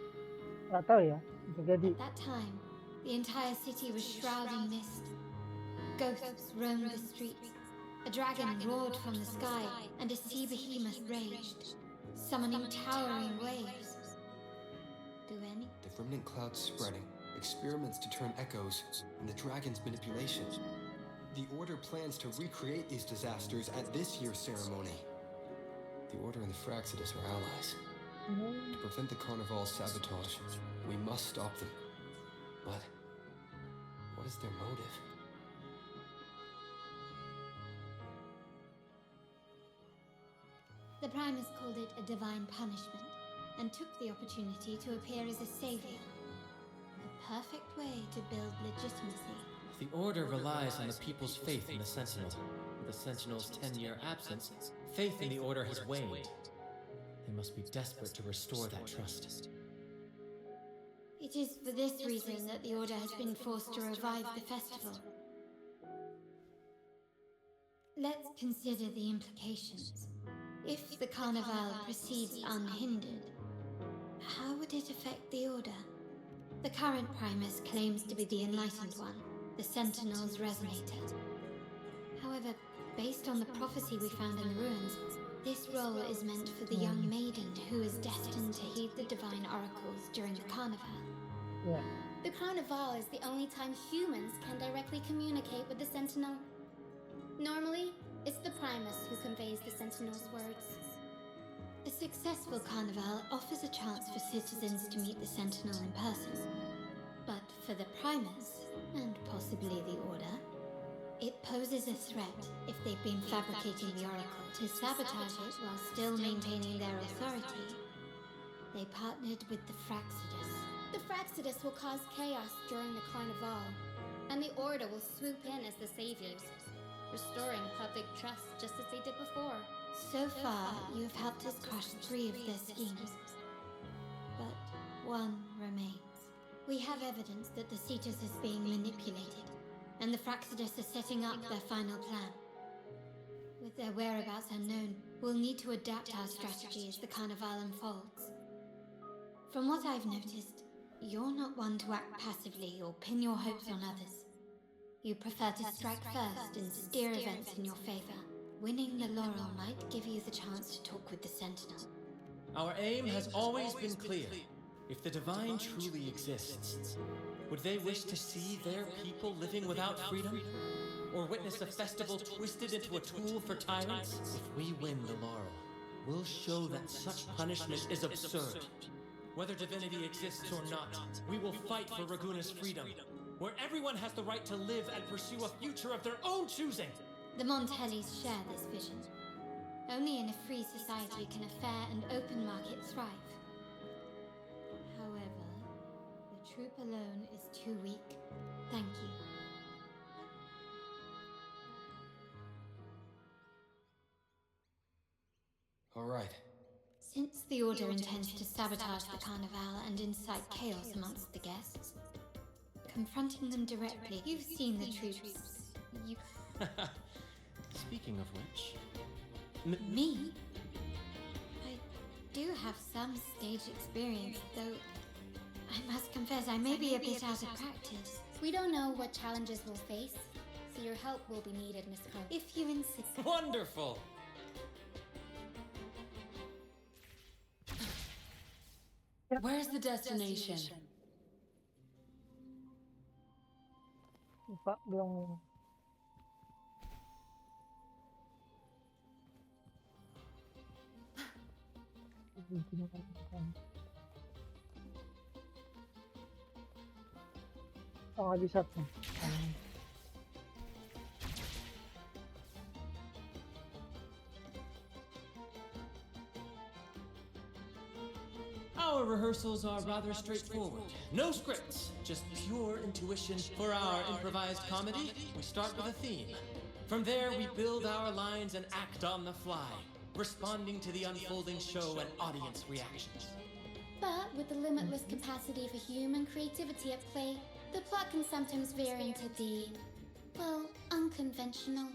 Nggak tahu ya, bisa jadi. At that time, the entire city was shrouded in mist. Ghosts roamed the streets. A dragon roared from the sky, and a sea behemoth raged, summoning towering waves. do any. The remnant clouds spreading, experiments to turn echoes, and the dragon's manipulation. The Order plans to recreate these disasters at this year's ceremony. The Order and the Fraxidus are allies. To prevent the Carnival's sabotage, we must stop them. But what is their motive? The Primus called it a divine punishment, and took the opportunity to appear as a savior. A perfect way to build legitimacy. The Order relies on the people's faith in the Sentinel. With the Sentinel's 10-year absence, faith in the Order has waned. They must be desperate to restore that trust. It is for this reason that the Order has been forced to revive the festival. Let's consider the implications. If the Carnival proceeds unhindered, how would it affect the Order? The current Primus claims to be the Enlightened One, the Sentinel's resonator. However, based on the prophecy we found in the ruins, this role is meant for the young maiden who is destined to heed the divine oracles during the Carnival. Yeah. The Carnival is the only time humans can directly communicate with the Sentinel. Normally, it's the Primus who conveys the Sentinel's words. A successful Carnival offers a chance for citizens to meet the Sentinel in person. But for the Primus, and possibly the Order, it poses a threat if they've been fabricating the Oracle to sabotage it while still maintaining their authority. They partnered with the Fraxidus. The Fraxidus will cause chaos during the Carnival, and the Order will swoop in as the saviors, restoring public trust just as they did before. So far, you have helped us crush 3 of their schemes. But one remains. We have evidence that the Cetus is being manipulated, and the Fraxidus are setting up their final plan. With their whereabouts unknown, we'll need to adapt our strategy as the Carnival unfolds. From what I've noticed, you're not one to act passively or pin your hopes on others. You prefer to strike first and steer events in your favor. Winning the laurel might give you the chance to talk with the Sentinel. Our aim has always been clear. If the Divine truly exists, would they wish to see their people living without freedom? Or witness a festival twisted into a tool for tyrants? If we win the laurel, we'll show that such punishment is absurd. Whether divinity exists or not, we will fight for Raguna's freedom, where everyone has the right to live and pursue a future of their own choosing. The Montellis share this vision. Only in a free society can a fair and open market thrive. However, the troop alone is too weak. Thank you. All right. Since the Order intends to sabotage the Carnival and incite chaos amongst the guests, confronting them directly, you've seen the troops. You... Speaking of which... Me? I do have some stage experience, though I must confess I may be a bit out of practice. We don't know what challenges we'll face, so your help will be needed, Miss Carter. If you insist. Wonderful! Where's the destination? Lupa, belum. Oh, nggak bisa tuh. Our rehearsals are rather straightforward. No scripts, just pure intuition. For our improvised comedy, we start with a theme. From there, we build our lines and act on the fly, responding to the unfolding show and audience reactions. But with the limitless capacity for human creativity at play, the plot can sometimes veer into the, well, unconventional.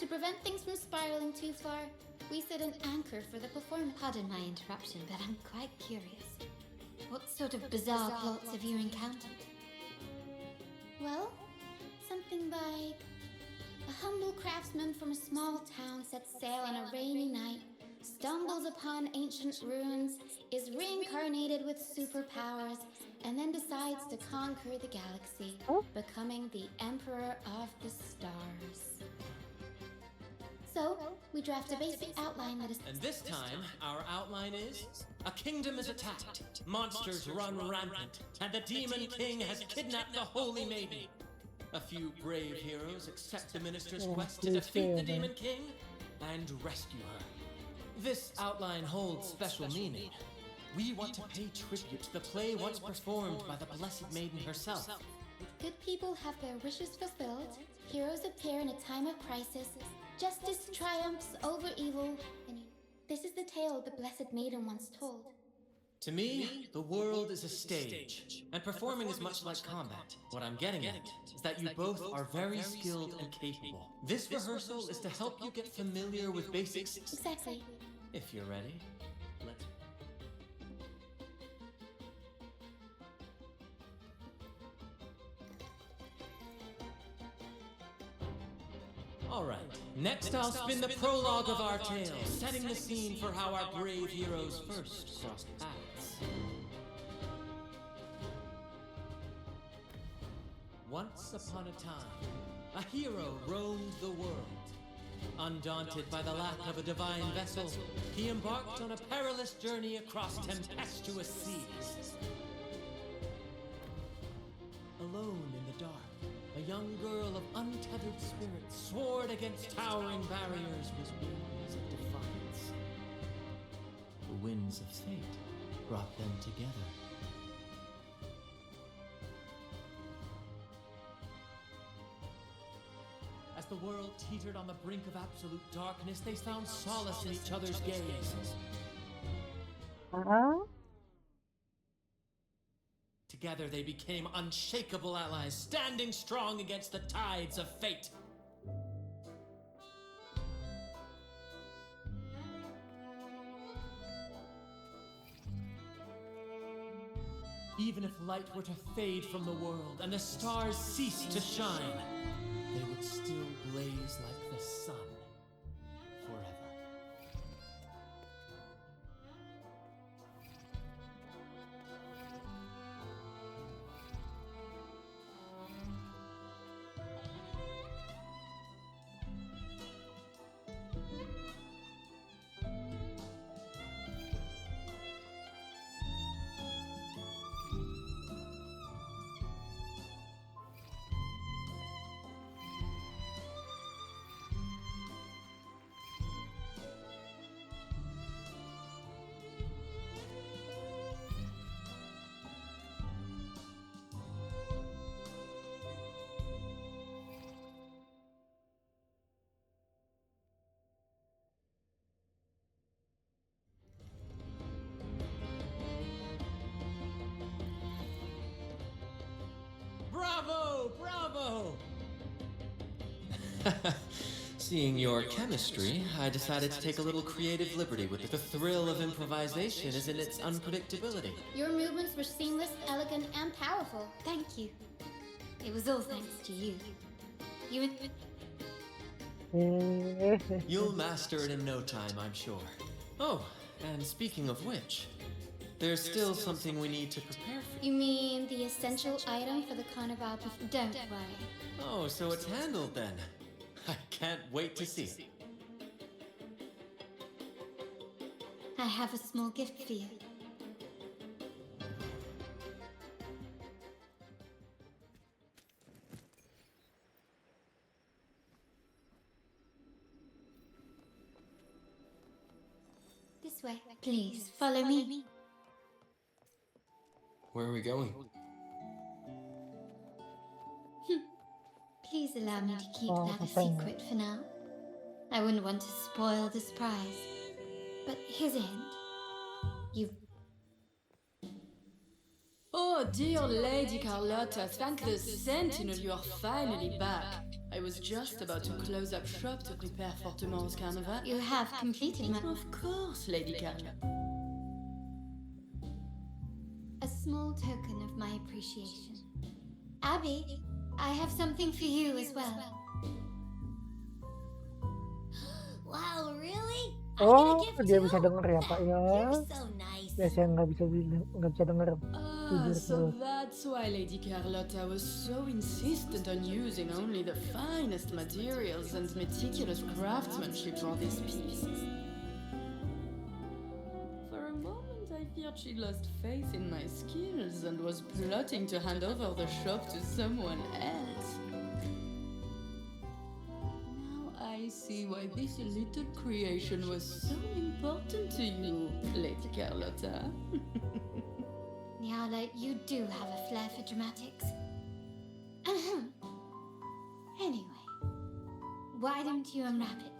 To prevent things from spiraling too far, we set an anchor for the performance. Pardon my interruption, but I'm quite curious. What sort of bizarre plots have you encountered? Well, something like a humble craftsman from a small town sets sail on a rainy night stumbles upon ancient ruins, is reincarnated with superpowers, and then decides to conquer the galaxy, becoming the Emperor of the Stars. So, we draft a basic outline that is... And this time, our outline is... A kingdom is attacked, monsters run rampant, and the Demon King has kidnapped the Holy Maiden. A few brave heroes accept the Minister's quest to defeat the Demon King and rescue her. This outline holds special meaning. We want to pay tribute to the play once performed by the Blessed Maiden herself. Good people have their wishes fulfilled, heroes appear in a time of crisis, justice triumphs over evil, and this is the tale the Blessed Maiden once told. To me, the world is a stage, and performing is much like combat. What I'm getting at is that you both are very skilled and capable. This rehearsal is to help you get familiar with basics. Exactly. If you're ready, let's... Alright, next I'll spin the prologue of our tale, setting the scene for how our brave heroes first crossed paths. Once upon a time, a hero roamed the world. Undaunted by the lack of a divine vessel, he embarked on a perilous journey across tempestuous seas. Alone in the dark, a young girl of untethered spirit soared against towering barriers with wings of defiance. The winds of fate brought them together. As the world teetered on the brink of absolute darkness, they found solace in each other's gaze. Together they became unshakable allies, standing strong against the tides of fate. Even if light were to fade from the world and the stars cease to shine, they would still blaze like the sun forever. Bravo! Bravo! Seeing your chemistry, I decided to take a little creative liberty with it. The thrill of improvisation is in its unpredictability. Your movements were seamless, elegant, and powerful. Thank you. It was all thanks to you. You'll master it in no time, I'm sure. Oh, and speaking of which, there's still something we need to prepare for. You mean the essential item for the carnival? Don't worry. Oh, so it's handled then. I can't wait to see it. I have a small gift for you. This way. Please, follow me. Where are we going? Please allow me to keep that a secret for now. I wouldn't want to spoil the surprise. But here's a hint. You've... Oh, dear Lady Carlotta, thank the Sentinel you are finally back. I was just about to close up shop to prepare for tomorrow's carnival. You have completed my... Of course, Lady Carlotta. A small token of my appreciation. Abby, I have something for you as well. Wow, really? I get a Oh, gift dia too. bisa denger ya, Pak, ya. You're so nice. Biasanya nggak bisa denger, Ah, tidur so terus. that's why Lady Carlotta was so insistent on using only the finest materials and meticulous craftsmanship for this piece. For a moment, I feared she lost faith in my skills and was plotting to hand over the shop to someone else. Now I see why this little creation was so important to you, Lady Carlotta. Nyala, you do have a flair for dramatics. Anyway, why don't you unwrap it?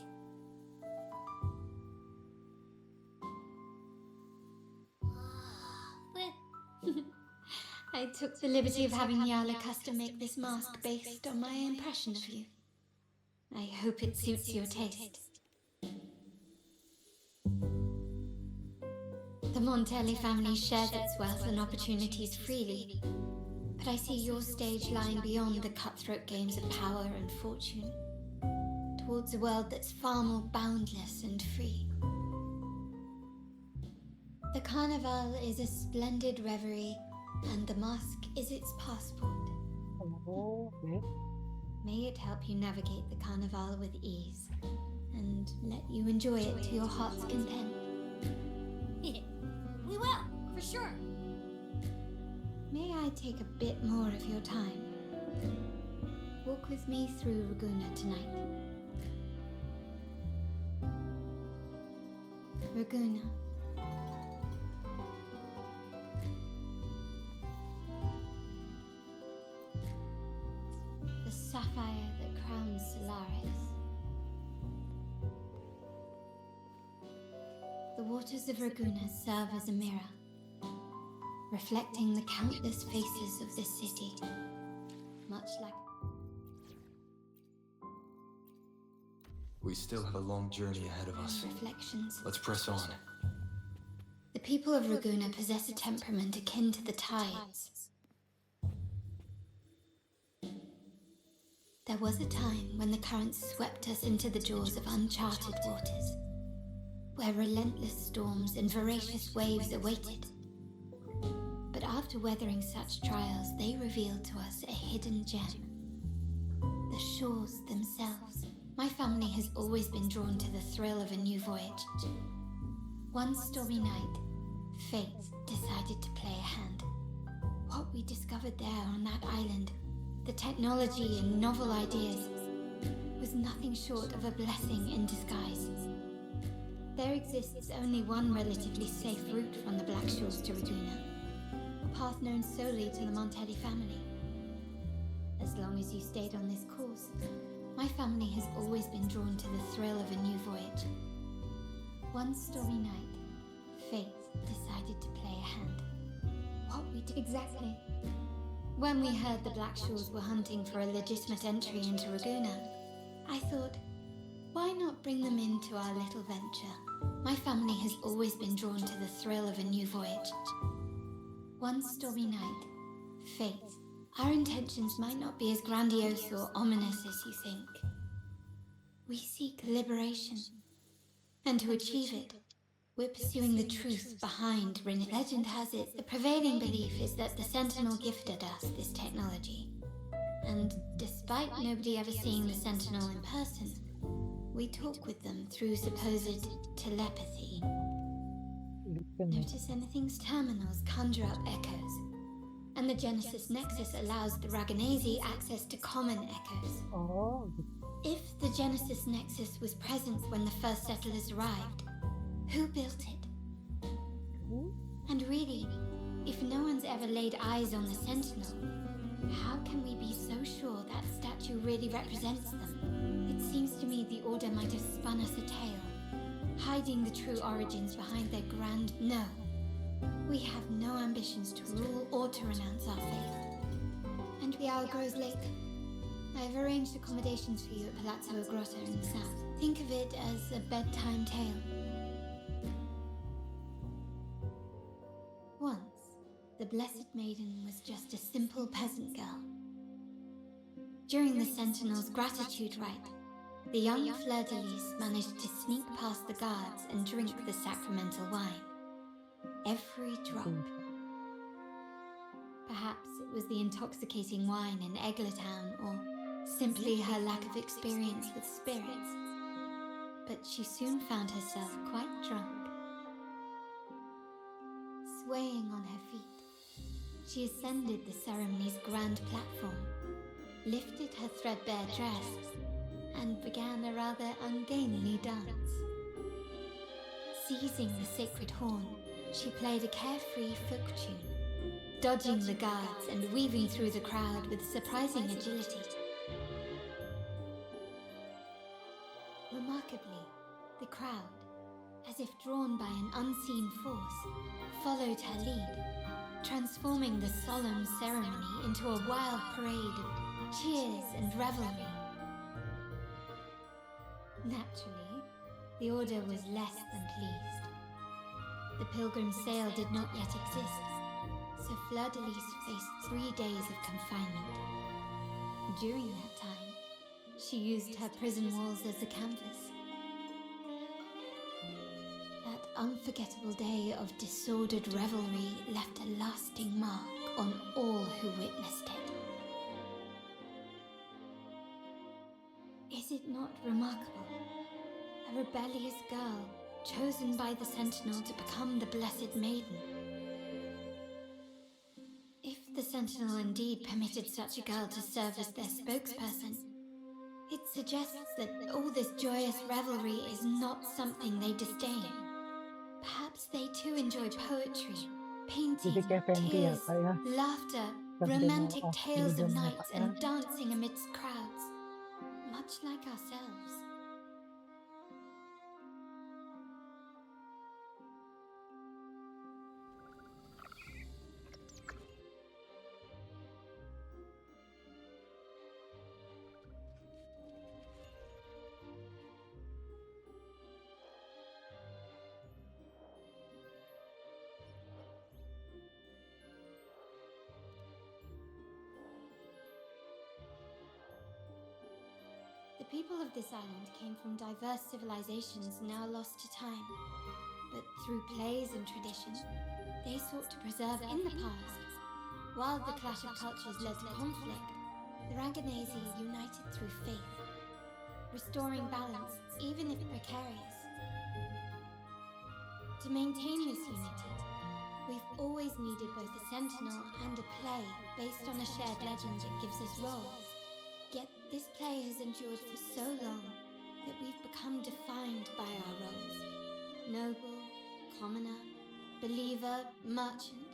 I took the liberty of having Nyala custom make this mask based on my impression of you. I hope it suits your taste. The Montelli family shares its wealth and opportunities freely, but I see your stage lying beyond the cutthroat games of power and fortune, towards a world that's far more boundless and free. The Carnival is a splendid reverie, and the mask is its passport. Oh, okay. May it help you navigate the Carnival with ease, and let you enjoy it to your heart's content. We will, for sure. May I take a bit more of your time? Walk with me through Raguna tonight. Raguna. The sapphire that crowns Solaris. The waters of Raguna serve as a mirror, reflecting the countless faces of this city, much like... We still have a long journey ahead of us. reflections. Let's press on. The people of Raguna possess a temperament akin to the tides. There was a time when the currents swept us into the jaws of uncharted waters, where relentless storms and voracious waves awaited. But after weathering such trials, they revealed to us a hidden gem. The shores themselves. My family has always been drawn to the thrill of a new voyage. One stormy night, fate decided to play a hand. What we discovered there on that island, the technology and novel ideas, was nothing short of a blessing in disguise. There exists only one relatively safe route from the Black Shores to Raguna, a path known solely to the Montelli family. As long as you stayed on this course, my family has always been drawn to the thrill of a new voyage. One stormy night, fate decided to play a hand. What we did exactly? When we heard the Black Shores were hunting for a legitimate entry into Raguna, I thought, why not bring them into our little venture? My family has always been drawn to the thrill of a new voyage. One stormy night, fate. Our intentions might not be as grandiose or ominous as you think. We seek liberation, and to achieve it, we're pursuing the truth behind Rin. Legend has it, the prevailing belief is that the Sentinel gifted us this technology. And despite nobody ever seeing the Sentinel in person, we talk with them through supposed telepathy. Notice anything's terminals conjure up echoes, and the Genesis Nexus allows the Raganese access to common echoes. Oh. If the Genesis Nexus was present when the first settlers arrived, who built it? And really, if no one's ever laid eyes on the Sentinel, how can we be so sure that statue really represents them? It seems to me the Order might have spun us a tale, hiding the true origins behind their grand... No. We have no ambitions to rule or to renounce our faith. And the hour grows late. I've arranged accommodations for you at Palazzo Grotto in the south. Think of it as a bedtime tale. Once, the Blessed Maiden was just a simple peasant girl. During the Sentinel's gratitude rite, the young fleur-de-lis managed to sneak past the guards and drink the sacramental wine. Every drop. Perhaps it was the intoxicating wine in Eglatown, or simply her lack of experience with spirits. But she soon found herself quite drunk. Swaying on her feet, she ascended the ceremony's grand platform, lifted her threadbare dress, and began a rather ungainly dance. Seizing the sacred horn, she played a carefree folk tune, dodging the guards and weaving through the crowd with surprising agility. Remarkably, the crowd, as if drawn by an unseen force, followed her lead, transforming the solemn ceremony into a wild parade of cheers and revelry. Naturally, the Order was less than pleased. The pilgrim sale did not yet exist, so Fleur-de-Lis faced 3 days of confinement. During that time, she used her prison walls as a canvas. That unforgettable day of disordered revelry left a lasting mark on all who witnessed it. Is it not remarkable? A rebellious girl chosen by the Sentinel to become the Blessed Maiden. If the Sentinel indeed permitted such a girl to serve as their spokesperson, it suggests that all this joyous revelry is not something they disdain. Perhaps they too enjoy poetry, painting, Jadi kayak fancy ya tears, Kak ya, laughter, Sentinel romantic of tales of Wisdom ya Kak nights, ya. and dancing amidst crowds, much like ourselves. The people of this island came from diverse civilizations now lost to time, but through plays and tradition, they sought to preserve in the past. While the clash of cultures led to conflict, the Raganese united through faith, restoring balance even if precarious. To maintain this unity, we've always needed both a sentinel and a play based on a shared legend that gives us roles. Yet this play has endured for so long that we've become defined by our roles. Noble, commoner, believer, merchant.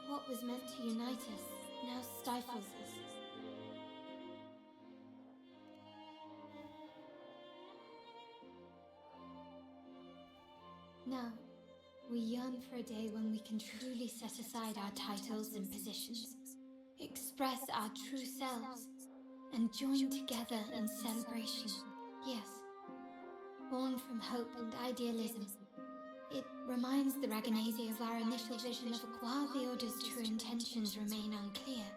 What was meant to unite us now stifles us. Now, we yearn for a day when we can truly set aside our titles and positions, express our true selves, and join together in celebration. Yes, born from hope and idealism, it reminds the Raganese of our initial vision of while the Order's true intentions remain unclear.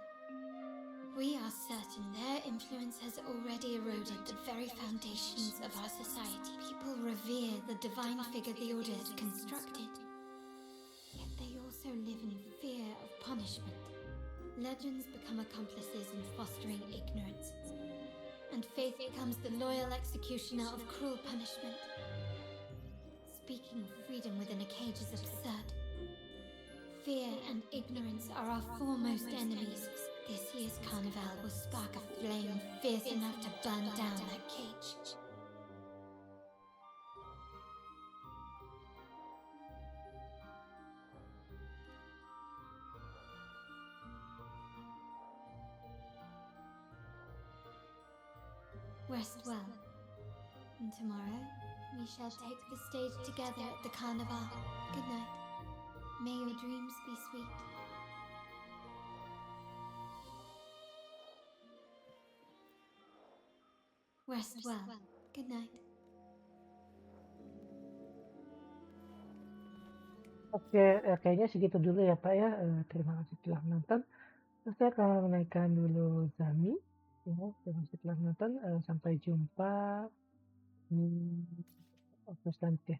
We are certain their influence has already eroded the very foundations of our society. People revere the divine figure the Order has constructed, yet they also live in fear of punishment. Legends become accomplices in fostering ignorance, and faith becomes the loyal executioner of cruel punishment. Speaking of freedom within a cage is absurd. Fear and ignorance are our foremost enemies. This year's carnival will spark a flame fierce enough to burn down that cage. Rest well, and tomorrow we shall take the stage together at the carnival. Good night. May your dreams be sweet. Rest well. Good night. Oke, kayaknya segitu dulu ya Pak ya. Terima kasih telah menonton. Terus saya akan menaikkan dulu Zami ya. Terima kasih telah menonton. Sampai jumpa di waktu selanjutnya.